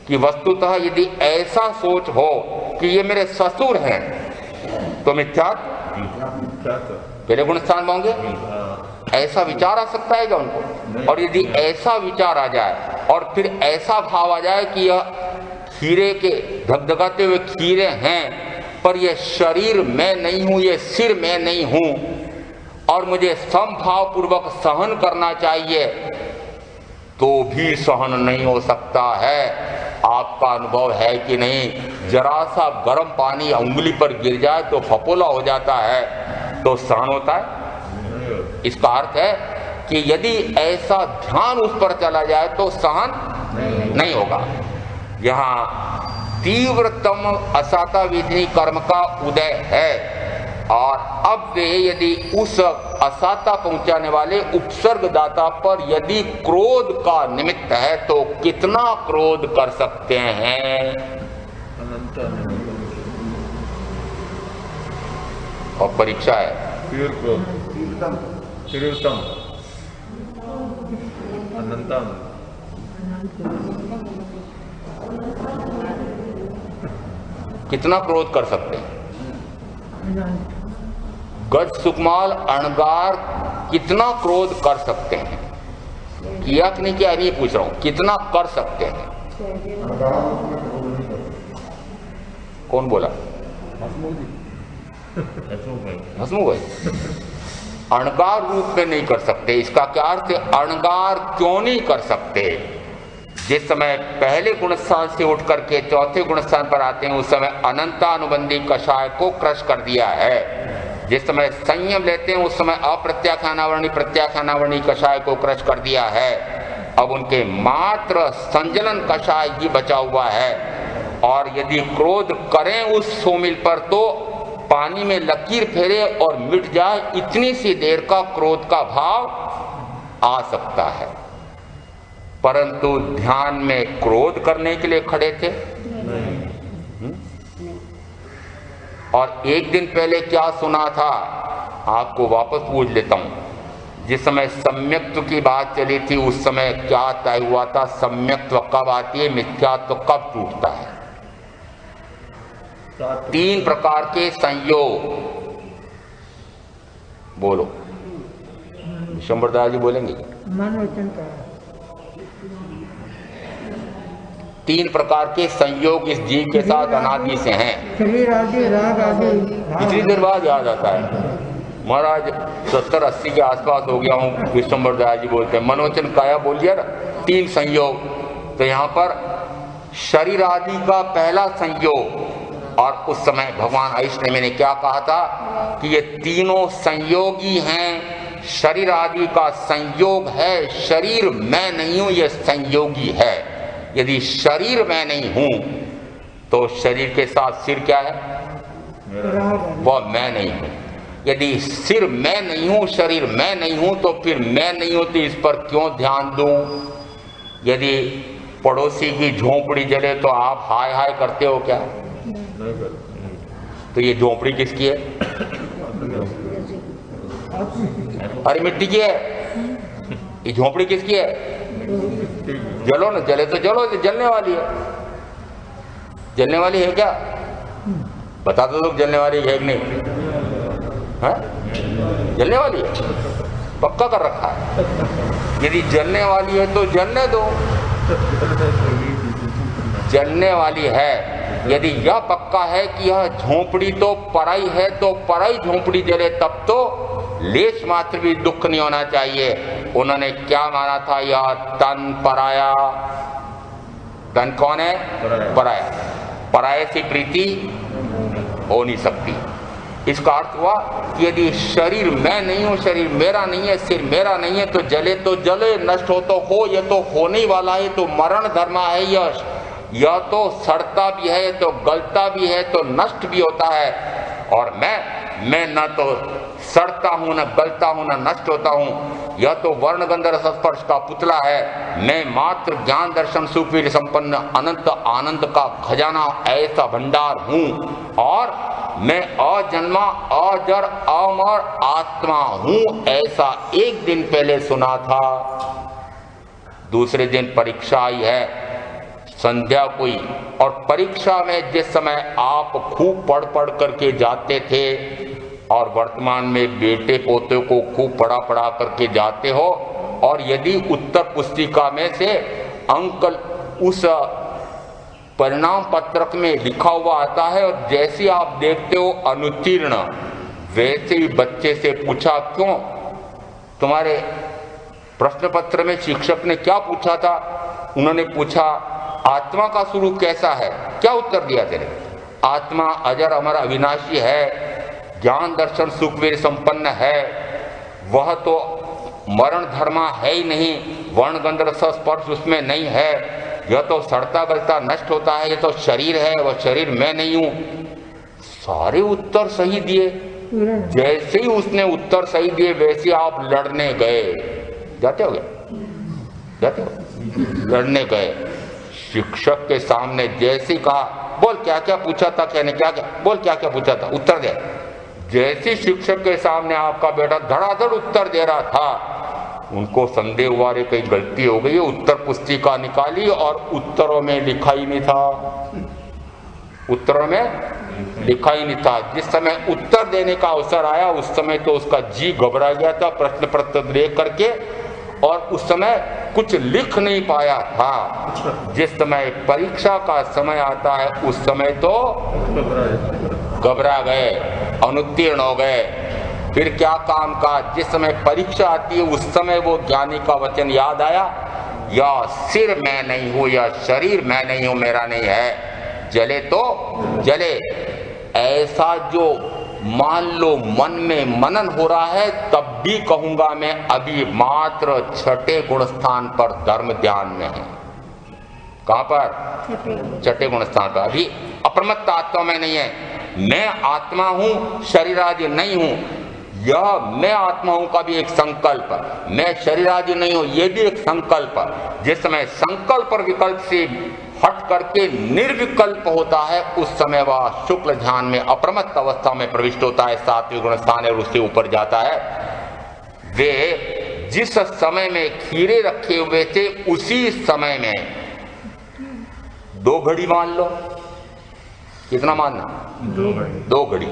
कि वस्तुतः यदि ऐसा सोच हो कि ये मेरे ससुर हैं तो मिथ्या, पहले गुणस्थान मांगे, ऐसा विचार आ सकता है क्या उनको? और यदि ऐसा विचार आ जाए और फिर ऐसा भाव आ जाए कि यह खीरे के धगधगाते हुए खीरे हैं पर यह शरीर मैं नहीं हूं, यह सिर मैं नहीं हूं और मुझे समभाव पूर्वक सहन करना चाहिए, तो भी सहन नहीं हो सकता है। आपका अनुभव है कि नहीं? जरा सा गर्म पानी उंगली पर गिर जाए तो फपोला हो जाता है, तो सहन होता है? इसका अर्थ है कि यदि ऐसा ध्यान उस पर चला जाए तो सहन नहीं होगा। यहाँ तीव्रतम असाता विधि कर्म का उदय है और अब वे यदि उस असाता पहुंचाने वाले उपसर्गदाता पर यदि क्रोध का निमित्त है तो कितना क्रोध कर सकते हैं? और परीक्षा है कितना क्रोध कर सकते हैं? गज सुकमाल अणगार कितना क्रोध कर सकते हैं? किया कि नहीं किया नहीं पूछ रहा हूं, कितना कर सकते हैं? कौन बोला? हसमुख भाई। अणगार रूप में नहीं कर सकते, इसका क्या अर्थ है? अणगार क्यों नहीं कर सकते? जिस समय पहले गुणस्थान से उठ करके चौथे गुणस्थान पर आते हैं उस समय अनंतानुबंधी कषाय को क्रश कर दिया है। जिस समय संयम लेते हैं उस समय अप्रत्याख्यानावर्णी प्रत्याख्यानावर्णी कषाय को क्रश कर दिया है। अब उनके मात्र संजलन कषाय ही बचा हुआ है और यदि क्रोध करें उस सोमिल पर तो पानी में लकीर फेरे और मिट जाए, इतनी सी देर का क्रोध का भाव आ सकता है। परंतु ध्यान में क्रोध करने के लिए खड़े थे। और एक दिन पहले क्या सुना था, आपको वापस पूछ लेता हूं। जिस समय सम्यक्त्व की बात चली थी उस समय क्या तय हुआ था? सम्यक्त्व कब आती है, मिथ्यात्व कब टूटता है? 3 प्रकार के संयोग। बोलो, विश्वम्बरदास जी बोलेंगे? मन वचन का 3 प्रकार के संयोग इस जीव के साथ अनादि से हैं। शरीर आदि, राग आदि। इतनी देर बाद याद आता है। महाराज 70-80 के आसपास हो गया हूँ। विश्वम्बरदास जी बोलते हैं मनोवचन काया बोल दिया ना, 3 संयोग। तो यहाँ पर शरीर आदि का पहला संयोग, और उस समय भगवान वैष्णव ने क्या कहा था कि ये तीनों संयोगी हैं। शरीर आदि का संयोग है, शरीर मैं नहीं हूं, ये संयोगी है। यदि शरीर मैं नहीं हूं तो शरीर के साथ सिर क्या है? वह मैं नहीं हूं। यदि सिर मैं नहीं हूं, शरीर मैं नहीं हूं, तो फिर मैं नहीं हूं तो इस पर क्यों ध्यान दूं? यदि पड़ोसी की झोंपड़ी जले तो आप हाय हाय करते हो क्या? तो ये झोंपड़ी किसकी है? अरे मिट्टी की है। ये झोंपड़ी किसकी है? जलो ना, जले तो जलो, जलने वाली है। जलने वाली है क्या? बता दो लोग, जलने वाली है कि नहीं? है? जलने वाली है, पक्का कर रखा है। यदि जलने वाली है तो जलने दो, जलने वाली है। यदि यह पक्का है कि यह झोंपड़ी तो पराई है तो पराई झोंपड़ी जले, तब तो लेश मात्र भी दुख नहीं होना चाहिए। उन्होंने क्या माना था? यह तन पराया। तन कौन है? पराया। पराये से प्रीति हो नहीं सकती। इसका अर्थ हुआ कि यदि शरीर मैं नहीं हूं, शरीर मेरा नहीं है, सिर मेरा नहीं है, तो जले, नष्ट हो तो हो, यह तो होने ही वाला है, तो मरण धर्म है। यह तो सड़ता भी है, तो गलता भी है, तो नष्ट भी होता है। और मैं न तो सड़ता हूं, न गलता हूं, न नष्ट होता हूं। यह तो वर्ण गंध रस स्पर्श का पुतला है। मैं मात्र ज्ञान दर्शन सुख वीर्य संपन्न अनंत आनंद का खजाना ऐसा भंडार हूं। और मैं अजन्मा अजर अमर आत्मा हूं, ऐसा एक दिन पहले सुना था। दूसरे दिन परीक्षा आई है, संध्या कोई, और परीक्षा में जिस समय आप खूब पढ़ करके जाते थे और वर्तमान में बेटे पोते को खूब पढ़ा करके जाते हो, और यदि उत्तर पुस्तिका में से अंक उस परिणाम पत्रक में लिखा हुआ आता है और जैसे आप देखते हो अनुत्तीर्ण, वैसे ही बच्चे से पूछा क्यों तुम्हारे प्रश्न पत्र में शिक्षक ने क्या पूछा था? उन्होंने पूछा आत्मा का स्वरूप कैसा है? क्या उत्तर दिया तेरे? आत्मा अजर अमर अविनाशी है, ज्ञान दर्शन सुख वीर्य संपन्न है, वह तो मरण धर्मा है ही नहीं, वर्ण गंध रस स्पर्श उसमें नहीं है, यह तो सड़ता गलता नष्ट होता है, यह तो शरीर है, वह शरीर मैं नहीं हूं। सारे उत्तर सही दिए। जैसे ही उसने उत्तर सही दिए वैसे आप लड़ने गए। जाते हो लड़ने गए शिक्षक के सामने। जैसे कहा बोल क्या क्या पूछा था, क्या बोल क्या क्या पूछा था, उत्तर दे। जैसे शिक्षक के सामने आपका बेटा धड़ाधड़ उत्तर दे रहा था, उनको संदेह हुआ रे कहीं गलती हो गई। उत्तर पुस्तिका निकाली और उत्तरों में लिखा ही नहीं था, उत्तरों में लिखा ही नहीं था। जिस समय उत्तर देने का अवसर आया उस समय तो उसका जी घबरा गया था प्रश्न पत्र देख करके, और उस समय कुछ लिख नहीं पाया था। जिस समय परीक्षा का समय आता है उस समय तो घबरा गए, अनुत्तीर्ण हो गए। फिर क्या काम का? जिस समय परीक्षा आती है उस समय वो ज्ञानी का वचन याद आया, या सिर मैं नहीं हूं, या शरीर मैं नहीं हूं, मेरा नहीं है, जले तो जले। ऐसा जो मान लो मन में मनन हो रहा है, तब भी कहूंगा मैं अभी मात्र छठे गुण स्थान पर धर्म ध्यान में है। कहां पर? छठे गुण स्थान पर। अभी अप्रमत्त आत्मा में नहीं है। मैं आत्मा हूं, शरीर आदि नहीं हूं। यह मैं आत्मा हूं का भी एक संकल्प, मैं शरीर आदि नहीं हूं यह भी एक संकल्प। जिस समय संकल्प और विकल्प से हट करके निर्विकल्प होता है उस समय वह शुक्ल ध्यान में अप्रमत्त अवस्था में प्रविष्ट होता है, सात्विक गुण स्थान है और उससे ऊपर जाता है। वे जिस समय में खीरे रखे हुए थे उसी समय में 2 घड़ी मान लो। कितना मानना? 2 घड़ी।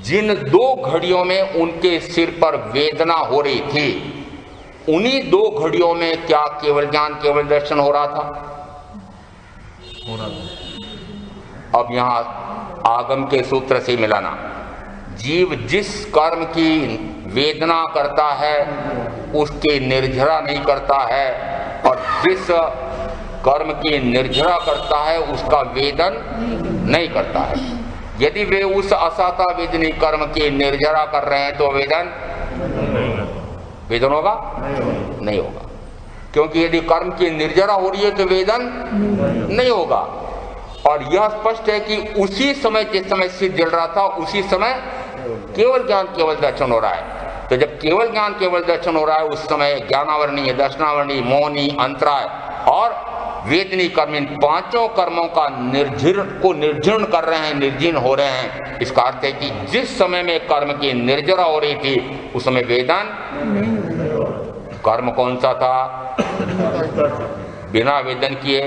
जिन 2 घड़ियों में उनके सिर पर वेदना हो रही थी, उन्हीं 2 घड़ियों में क्या केवल ज्ञान केवल दर्शन हो रहा था? अब यहां आगम के सूत्र से मिलाना। जीव जिस कर्म की वेदना करता है उसके निर्जरा नहीं करता है, और जिस कर्म की निर्जरा करता है उसका वेदन नहीं करता है। यदि वे उस असाता वेदनी कर्म की निर्जरा कर रहे हैं तो वेदन होगा? नहीं होगा, क्योंकि यदि कर्म की निर्जरा हो रही है तो वेदन नहीं होगा। और यह स्पष्ट है कि उसी समय जिस समय सिद्ध जल रहा था उसी समय केवल ज्ञान केवल दर्शन हो रहा है। तो जब केवल ज्ञान केवल दर्शन हो रहा है उस समय ज्ञानावरणी, दर्शनावरणी, मोहनी, अंतराय और वेदनी कर्म, इन 5 कर्मों का निर्जीर्ण कर रहे हैं, निर्जीर्ण हो रहे हैं। इसका अर्थ है कि जिस समय में कर्म की निर्जरा हो रही थी उस समय वेदन। कर्म कौन सा था? बिना वेदन किए,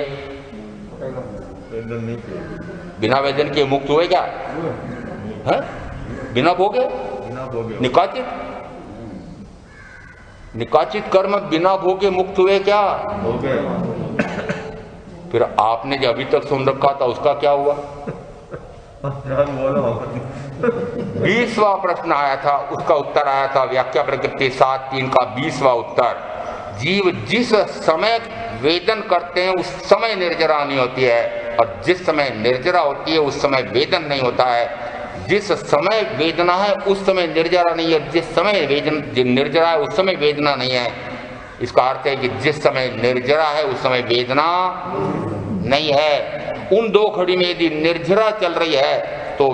बिना वेदन किए मुक्त हुए क्या? है? बिना भोगे निकाचित कर्म बिना भोगे मुक्त हुए क्या? फिर आपने जो अभी तक सुन रखा था उसका क्या हुआ? 20वां प्रश्न आया था, उसका उत्तर आया था व्याख्या प्रकृति 7:3 का 20वां उत्तर। जीव जिस समय वेदन करते हैं उस समय निर्जरा नहीं होती है, और जिस समय निर्जरा होती है उस समय वेदन नहीं होता है। जिस समय वेदना है उस समय निर्जरा नहीं है, जिस समय निर्जरा है उस समय वेदना नहीं है। इसका अर्थ है कि जिस समय निर्जरा है उस समय वेदना नहीं है। उन दो घड़ी में यदि निर्जरा चल रही है तो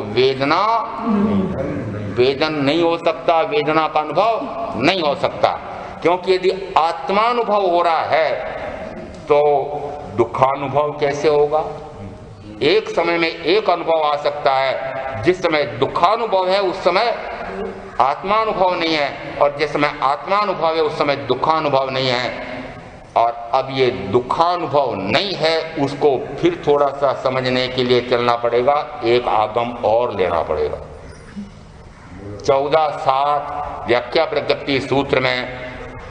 वेदन नहीं हो सकता, वेदना का अनुभव नहीं हो सकता। क्योंकि यदि आत्मानुभव हो रहा है तो दुखानुभव कैसे होगा? एक समय में एक अनुभव आ सकता है, जिस समय दुखानुभव है उस समय आत्मानुभव नहीं है, और जिस समय आत्मानुभव है उस समय दुखानुभव नहीं है। और अब ये दुखानुभव नहीं है, उसको फिर थोड़ा सा समझने के लिए चलना पड़ेगा, एक आगम और लेना पड़ेगा। 14.7 व्याख्या प्रकृति सूत्र में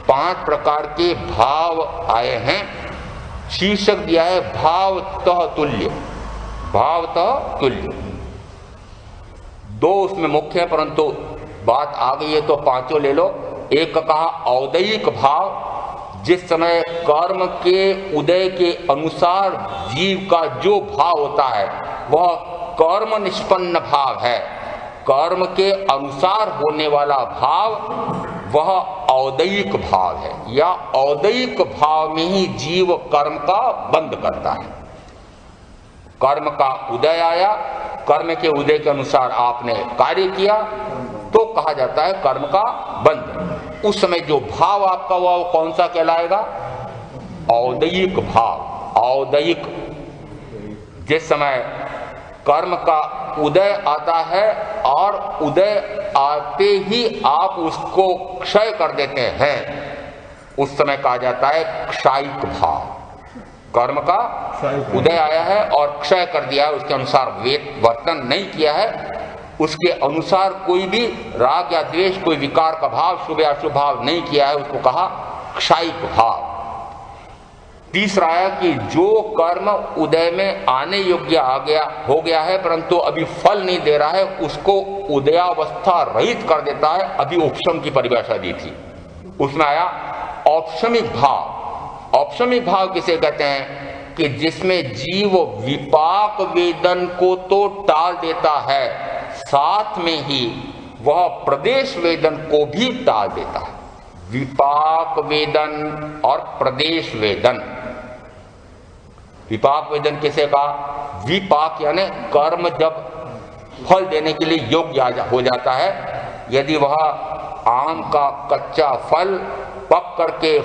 5 प्रकार के भाव आए हैं। शीर्षक दिया है भावतः तुल्य। भावतः तुल्य 2 उसमें मुख्य है, परंतु बात आ गई है तो 5 ले लो। एक कहा औदयिक भाव, जिस समय कर्म के उदय के अनुसार जीव का जो भाव होता है वह कर्म निष्पन्न भाव है। कर्म के अनुसार होने वाला भाव वह औदयिक भाव है, या औदयिक भाव में ही जीव कर्म का बंध करता है। कर्म का उदय आया, कर्म के उदय के अनुसार आपने कार्य किया तो कहा जाता है कर्म का बंध। उस समय जो भाव आपका हुआ वो कौन सा कहलाएगा? औदयिक भाव। औदयिक, जिस समय कर्म का उदय आता है और उदय आते ही आप उसको क्षय कर देते हैं, उस समय कहा जाता है क्षायिक भाव। कर्म का उदय आया है और क्षय कर दिया है, उसके अनुसार वर्तन नहीं किया है, उसके अनुसार कोई भी राग या द्वेष, कोई विकार का भाव, शुभ या अशुभ भाव नहीं किया है, उसको कहा क्षायिक भाव। तीसरा आया कि जो कर्म उदय में आने योग्य हो गया है परंतु अभी फल नहीं दे रहा है, उसको उदयावस्था रहित कर देता है। अभी उपशम की परिभाषा दी थी, उसमें आया औपशमिक भाव। औपशमिक भाव किसे कहते हैं? कि जिसमें जीव विपाक वेदन को तो टाल देता है, साथ में ही वह प्रदेश वेदन को भी टाल देता है। विपाक वेदन और प्रदेश वेदन। विपाक वेदन किसे कहा? विपाक यानी कर्म जब फल देने के लिए योग्य हो जाता है, यदि वह आम का कच्चा फल पक करके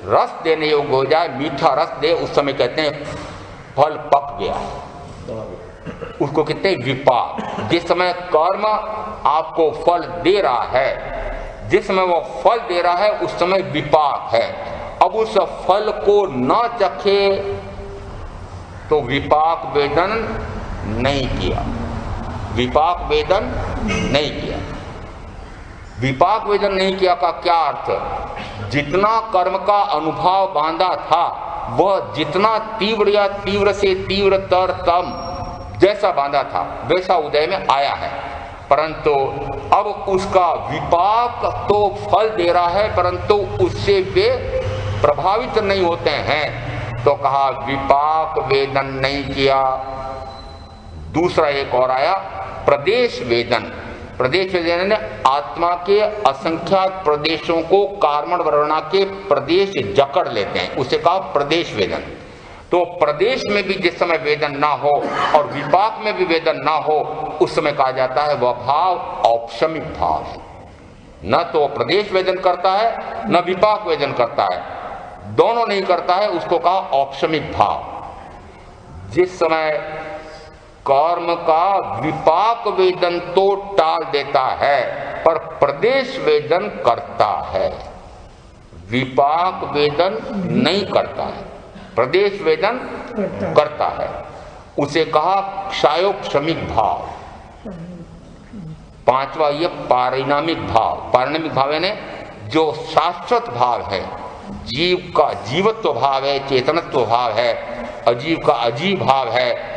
रस देने योग्य हो जाए, मीठा रस दे, उस समय कहते हैं फल पक गया, उसको कहते हैं विपाक। जिस समय कर्म आपको फल दे रहा है, जिस समय वो फल दे रहा है उस समय विपाक है। अब उस फल को न चखे तो विपाक वेदन नहीं किया। विपाक वेदन नहीं किया। विपाक वेदन नहीं किया का क्या अर्थ? जितना कर्म का अनुभव बांधा था वह जितना तीव्र या तीव्र से तीव्रतर तम जैसा बांधा था वैसा उदय में आया है, परंतु अब उसका विपाक तो फल दे रहा है परंतु उससे वे प्रभावित नहीं होते हैं, तो कहा विपाक वेदन नहीं किया। दूसरा एक और आया प्रदेश वेदन। प्रदेश वेदन ने आत्मा के असंख्यात प्रदेशों को कार्मण वर्णा के प्रदेश जकड़ लेते हैं, उसे कहा प्रदेश वेदन। तो प्रदेश में भी जिस समय वेदन ना हो और विपाक में भी वेदन ना हो, उस समय कहा जाता है वह भाव औपशमिक भाव है। न तो प्रदेश वेदन करता है न विपाक वेदन करता है, दोनों नहीं करता है, उसको कहा औपशमिक भाव। जिस समय कर्म का विपाक वेदन तो टाल देता है पर प्रदेश वेदन करता है, विपाक वेदन नहीं करता है, प्रदेश वेदन करता है, उसे कहा क्षयोपशमिक भाव। पांचवा ये पारिणामिक भाव। पारिणामिक भाव यानी जो शाश्वत भाव है, जीव का जीवत्व भाव है, चेतनत्व भाव है, अजीव का अजीव भाव है,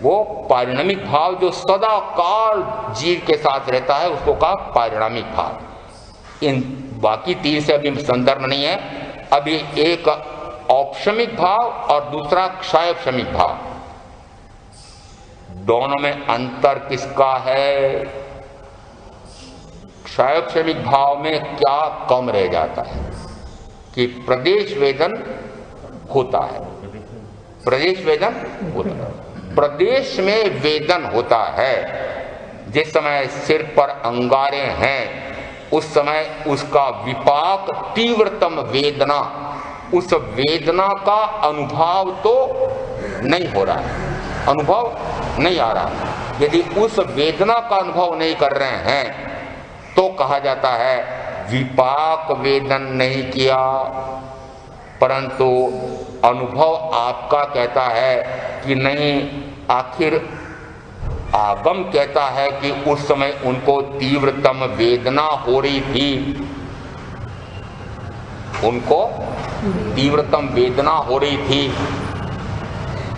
वो पारिणामिक भाव जो सदा काल जीव के साथ रहता है उसको कहा पारिणामिक भाव। इन बाकी 3 से अभी संदर्भ नहीं है, अभी एक औपशमिक भाव और दूसरा क्षयोपशमिक भाव। दोनों में अंतर किसका है? क्षयक्षणिक भाव में क्या कम रह जाता है कि प्रदेश वेदन होता है। प्रदेश वेदन होता है, प्रदेश में वेदन होता है। जिस समय सिर पर अंगारे हैं उस समय उसका विपाक तीव्रतम वेदना, उस वेदना का अनुभव तो नहीं हो रहा है, अनुभव नहीं आ रहा। यदि उस वेदना का अनुभव नहीं कर रहे हैं तो कहा जाता है विपाक वेदन नहीं किया, परंतु अनुभव आपका कहता है कि नहीं, आखिर आगम कहता है कि उस समय उनको तीव्रतम वेदना हो रही थी, उनको तीव्रतम वेदना हो रही थी।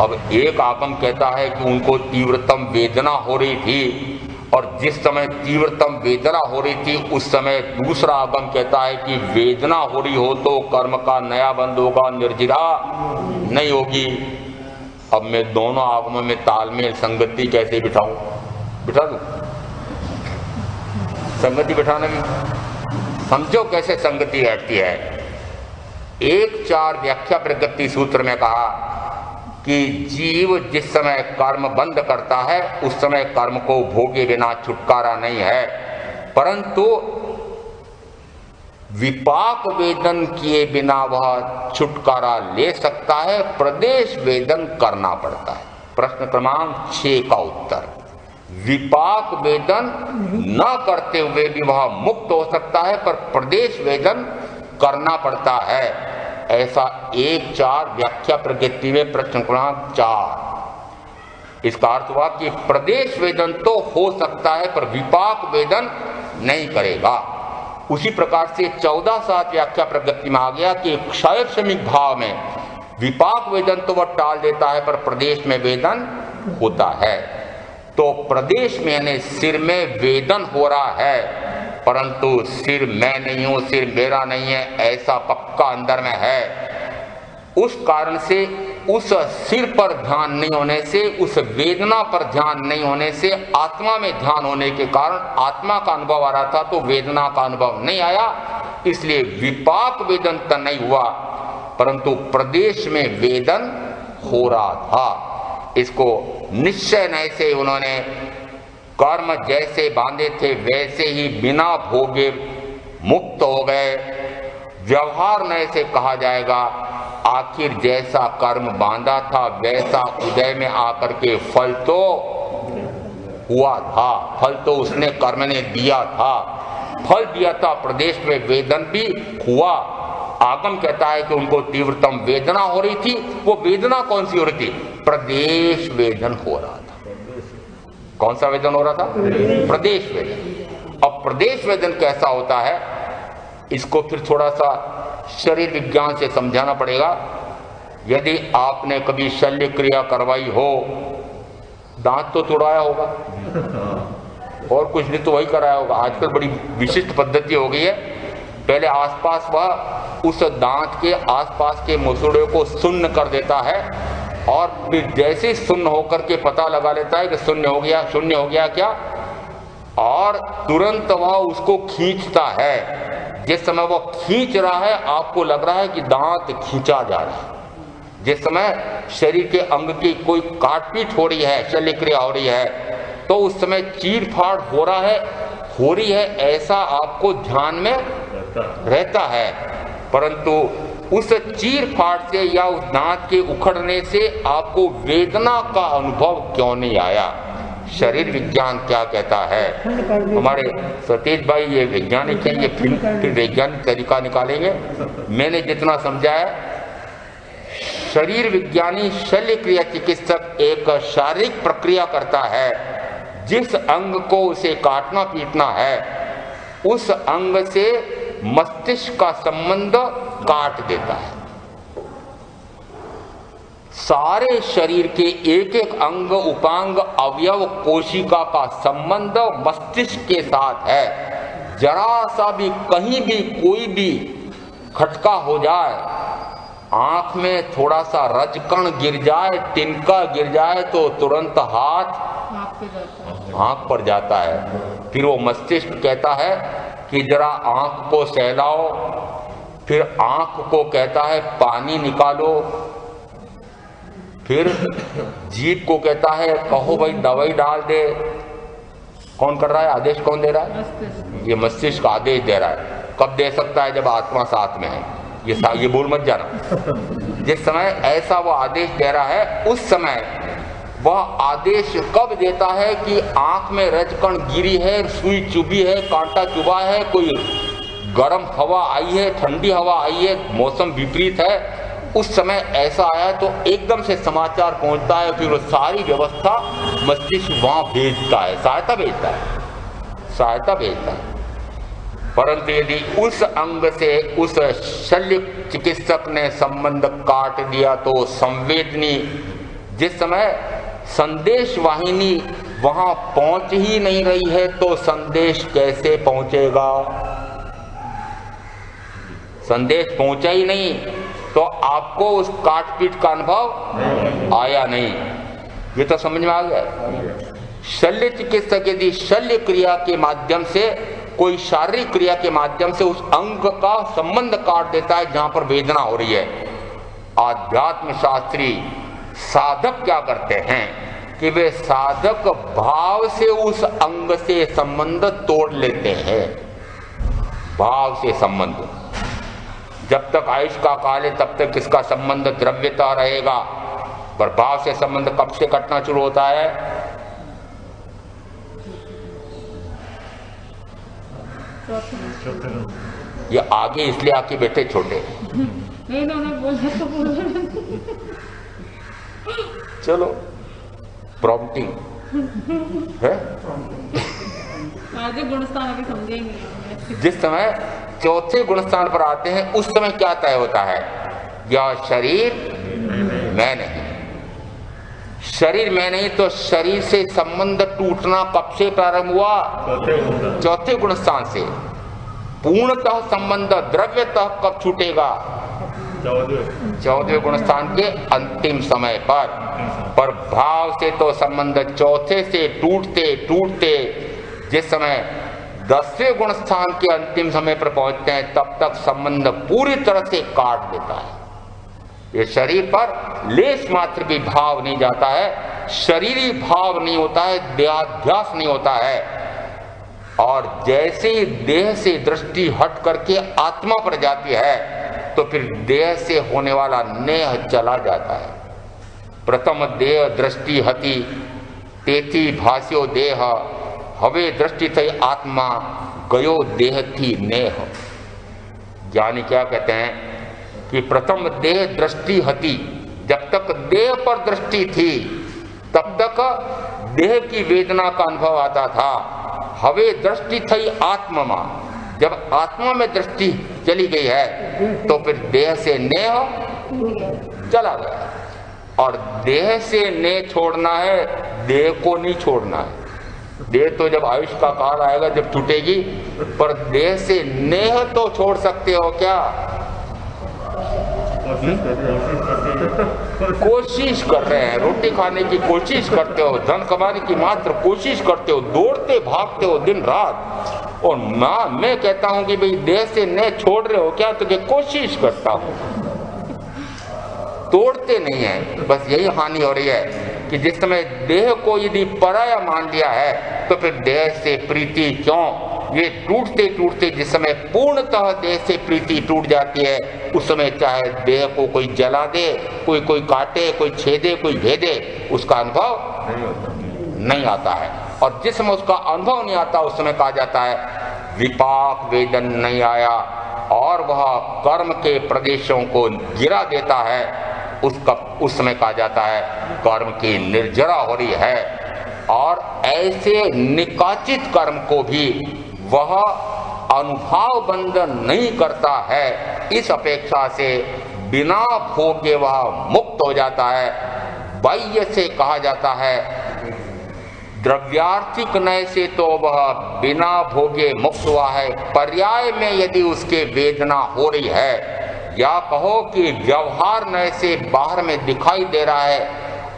अब एक आगम कहता है कि उनको तीव्रतम वेदना हो रही थी, और जिस समय तीव्रतम वेदना हो रही थी उस समय दूसरा आगम कहता है कि वेदना हो रही हो तो कर्म का नया बंध होगा, निर्जरा नहीं होगी। अब मैं दोनों आगमों में तालमेल संगति कैसे बिठाऊं? बिठा दूं? संगति बिठाने में समझो कैसे संगति बैठती है। 1-4 व्याख्या प्रगति सूत्र में कहा कि जीव जिस समय कर्म बंद करता है उस समय कर्म को भोगे बिना छुटकारा नहीं है, परंतु विपाक वेदन किए बिना वह छुटकारा ले सकता है, प्रदेश वेदन करना पड़ता है। प्रश्न क्रमांक 6 का उत्तर, विपाक वेदन न करते हुए भी वह मुक्त हो सकता है पर प्रदेश वेदन करना पड़ता है। ऐसा 1-4 व्याख्या प्रगति में प्रश्न क्रमांक 4। इसका अर्थ हुआ कि प्रदेश वेदन तो हो सकता है पर विपाक वेदन नहीं करेगा। उसी प्रकार से 14-7 व्याख्या प्रगति में आ गया कि क्षयक्षणिक भाव में विपाक वेदन तो वह टाल देता है पर प्रदेश में वेदन होता है। तो प्रदेश में यानी सिर में वेदन हो रहा है, परंतु सिर मैं नहीं हूं, सिर मेरा नहीं है, ऐसा पक्का अंदर में है। उस कारण से उस सिर पर ध्यान नहीं होने से, उस वेदना पर ध्यान नहीं होने से, आत्मा में ध्यान होने के कारण आत्मा का अनुभव आ रहा था तो वेदना का अनुभव नहीं आया, इसलिए विपाक वेदन तो नहीं हुआ परंतु प्रदेश में वेदन हो रहा था। इसको निश्चय नहीं से उन्होंने कर्म जैसे बांधे थे वैसे ही बिना भोगे मुक्त हो गए। व्यवहार नए से कहा जाएगा आखिर जैसा कर्म बांधा था वैसा उदय में आकर के फल तो हुआ था, फल तो उसने कर्म ने दिया था, फल दिया था, प्रदेश में वेदन भी हुआ। आगम कहता है कि उनको तीव्रतम वेदना हो रही थी, वो वेदना कौन सी हो रही थी? प्रदेश वेदन हो रहा था। कौन सा वेदन हो रहा था? प्रदेश वेदन। अब प्रदेश वेदन कैसा होता है इसको फिर थोड़ा सा शरीर विज्ञान से समझाना पड़ेगा। यदि आपने कभी शल्य क्रिया करवाई हो, दांत तो तुड़ाया होगा और कुछ नहीं तो वही कराया होगा। आजकल बड़ी विशिष्ट पद्धति हो गई है, पहले आसपास वह उस दांत के आसपास के मसूड़े को शून्य कर देता है और फिर जैसे शून्य होकर के पता लगा लेता है कि शून्य हो गया क्या, और तुरंत वह उसको खींचता है। जिस समय वो खींच रहा है आपको लग रहा है कि दांत खींचा जा रहा है। जिस समय शरीर के अंग की कोई काटपीट हो रही है, शल्य क्रिया हो रही है, तो उस समय चीर फाड़ हो रही है ऐसा आपको ध्यान में रहता है, परंतु उस चीर फाड़ से या उस दांत के उखड़ने से आपको वेदना का अनुभव क्यों नहीं आया? शरीर विज्ञान क्या कहता है? हमारे सतीश भाई ये वैज्ञानिक हैं, ये फिर वैज्ञानिक तरीका निकालेंगे। मैंने जितना समझा है, शरीर विज्ञानी शल्य क्रिया चिकित्सक एक शारीरिक प्रक्रिया करता है, जिस अंग को उसे काटना पीटना है उस अंग से मस्तिष्क का संबंध काट देता है। सारे शरीर के एक एक अंग उपांग अवयव कोशिका का संबंध मस्तिष्क के साथ है। जरा सा भी कहीं भी कोई भी खटका हो जाए, आंख में थोड़ा सा रजकण गिर जाए, तिनका गिर जाए तो तुरंत हाथ आंख पर जाता है। फिर वो मस्तिष्क कहता है कि जरा आंख को सहलाओ, फिर आंख को कहता है पानी निकालो, फिर जीभ को कहता है कहो भाई दवाई डाल दे। कौन कर रहा है? आदेश कौन दे रहा है? ये मस्तिष्क आदेश दे रहा है। कब दे सकता है? जब आत्मा साथ में है। ये बोल मत जाना। जिस समय ऐसा वो आदेश दे रहा है, उस समय वह आदेश कब देता है कि आंख में रजकण गिरी है, सुई चुभी है, कांटा चुभा है, कोई गर्म हवा आई है, ठंडी हवा आई है, मौसम विपरीत है, उस समय ऐसा आया तो एकदम से समाचार पहुंचता है। फिर वो सारी व्यवस्था मस्तिष्क वहां भेजता है, सहायता भेजता है। परंतु यदि उस अंग से उस शल्य चिकित्सक ने संबंध काट दिया तो संवेदनी, जिस समय संदेश वाहिनी वहां पहुंच ही नहीं रही है तो संदेश कैसे पहुंचेगा? संदेश पहुंचा ही नहीं तो आपको उस काटपीट का अनुभव आया नहीं। ये तो समझ में आ गया। शल्य चिकित्सक यदि शल्य क्रिया के माध्यम से, कोई शारीरिक क्रिया के माध्यम से उस अंग का संबंध काट देता है जहां पर वेदना हो रही है, आध्यात्म शास्त्री साधक क्या करते हैं कि वे साधक भाव से उस अंग से संबंध तोड़ लेते हैं। भाव से संबंध, जब तक आयुष का काल है तब तक इसका संबंध द्रव्यता रहेगा, पर भाव से संबंध कब से कटना शुरू होता है? ये आगे इसलिए आके बैठे छोटे। चलो प्रॉम्प्टिंग है। आगे गुणस्थान अभी समझेंगे। जिस समय चौथे गुणस्थान पर आते हैं उस समय क्या तय होता है? यह शरीर मैं नहीं। शरीर में नहीं तो शरीर से संबंध टूटना कब से प्रारंभ हुआ? चौथे गुणस्थान से। पूर्णतः संबंध द्रव्यतः कब छूटेगा? 14वें गुणस्थान के अंतिम समय पर भाव से तो संबंध चौथे से टूटते टूटते जिस समय 10वें गुणस्थान के अंतिम समय पर पहुंचते हैं तब तक संबंध पूरी तरह से काट देता है। ये शरीर पर लेश मात्र भी भाव नहीं जाता है, शरीरी भाव नहीं होता है, देहाध्यास नहीं होता है। और जैसे ही देह से दृष्टि हट करके आत्मा पर जाती है तो फिर देह से होने वाला नेह चला जाता है। प्रथम देह दृष्टि हति तेथी भास्यो देह, हवे दृष्टि थई आत्मा गयो देह थी नेह। ज्ञानी क्या कहते हैं कि प्रथम देह दृष्टि हति, जब तक देह पर दृष्टि थी तब तक देह की वेदना का अनुभव आता था। हवे दृष्टि थई आत्मा, जब आत्मा में दृष्टि चली गई है तो फिर देह से नेह चला गया। और देह से नेह छोड़ना है, देह को नहीं छोड़ना है। देह तो जब आयुष का काल आएगा जब छूटेगी, पर देह से नेह तो छोड़ सकते हो क्या? कोशिश कर रहे हैं, रोटी खाने की कोशिश करते हो, धन कमाने की मात्र कोशिश करते हो, दौड़ते भागते हो दिन रात। और मैं कहता हूं कि भाई देह से न छोड़ रहे हो क्या? तो कोशिश करता हूं, तोड़ते नहीं है। बस यही हानि हो रही है कि जिस समय देह को यदि पराया मान लिया है तो फिर देह से प्रीति क्यों? ये टूटते टूटते जिस समय पूर्णतः देह से प्रीति टूट जाती है उस समय चाहे देह को कोई जला दे, कोई काटे, कोई छेदे, कोई भेदे, उसका अनुभव नहीं आता है। और जिस समय उसका अनुभव नहीं आता उस समय कहा जाता है विपाक वेदन नहीं आया, और वह कर्म के प्रदेशों को गिरा देता है, उस समय कहा जाता है कर्म की निर्जरा हो रही है। और ऐसे निकाचित कर्म को भी वह अनुभाव बंधन नहीं करता है, इस अपेक्षा से बिना भोगे वह मुक्त हो जाता है। बाह्य से कहा जाता है द्रव्यार्थिक नय से तो वह बिना भोगे मुक्त हुआ है। पर्याय में यदि उसके वेदना हो रही है या कहो कि व्यवहार नय से बाहर में दिखाई दे रहा है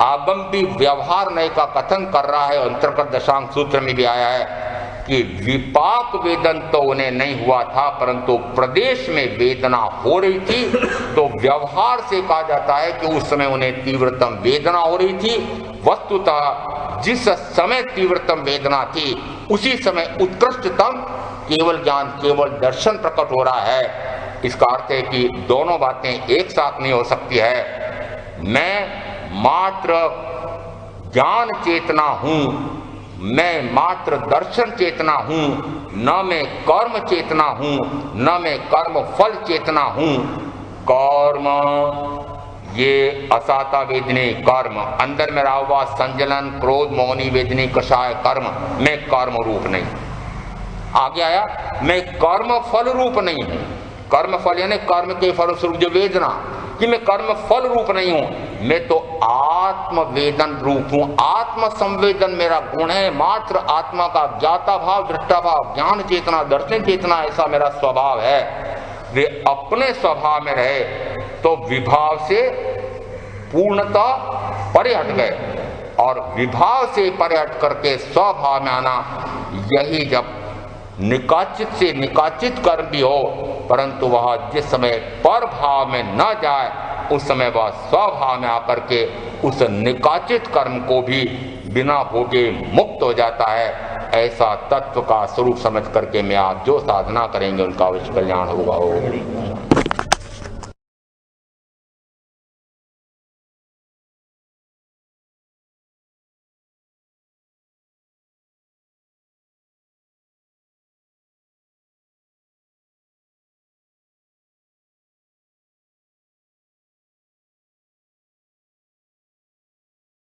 आगम्बी व्यवहार नय का कथन कर रहा है। अंतर्गत दशांग सूत्र में भी आया है कि विपाक वेदन तो उन्हें नहीं हुआ था, परंतु प्रदेश में वेदना हो रही थी। तो व्यवहार से कहा जाता है कि उस समय उन्हें तीव्रतम वेदना हो रही थी। वस्तुतः जिस समय तीव्रतम वेदना थी उसी समय उत्कृष्टतम केवल ज्ञान, केवल दर्शन प्रकट हो रहा है। इसका अर्थ है कि दोनों बातें एक साथ नहीं हो सकती है। मैं मात्र ज्ञान चेतना हूं, मैं मात्र दर्शन चेतना हूं, न मैं कर्म चेतना हूं, न मैं कर्म फल चेतना हूं। कर्म ये असाता वेदनी कर्म, अंदर में रहा हुआ संजलन, क्रोध, मोहनी वेदनी कषाय कर्म, मैं कर्म रूप नहीं। आगे आया, मैं कर्म फल रूप नहीं हूं। कर्म फल यानी कर्म के फलस्वरूप जो वेदना, कि मैं कर्म फल रूप नहीं हूं, मैं तो आत्म वेदन रूप हूं। आत्म संवेदन मेरा गुण है। मात्र आत्मा का ज्ञाता भाव, दृष्टा भाव, ज्ञान चेतना, दर्शन चेतना, ऐसा मेरा स्वभाव है। वे अपने स्वभाव में रहे तो विभाव से पूर्णतः परे हट गए, और विभाव से परे हट करके स्वभाव में आना, यही जब निकाचित से निकाचित कर्म भी हो, परंतु वह जिस समय पर भाव में न जाए उस समय वह स्वभाव में आकर के उस निकाचित कर्म को भी बिना भोगे मुक्त हो जाता है। ऐसा तत्व का स्वरूप समझ करके मैं आप जो साधना करेंगे उनका अवश्य कल्याण होगा।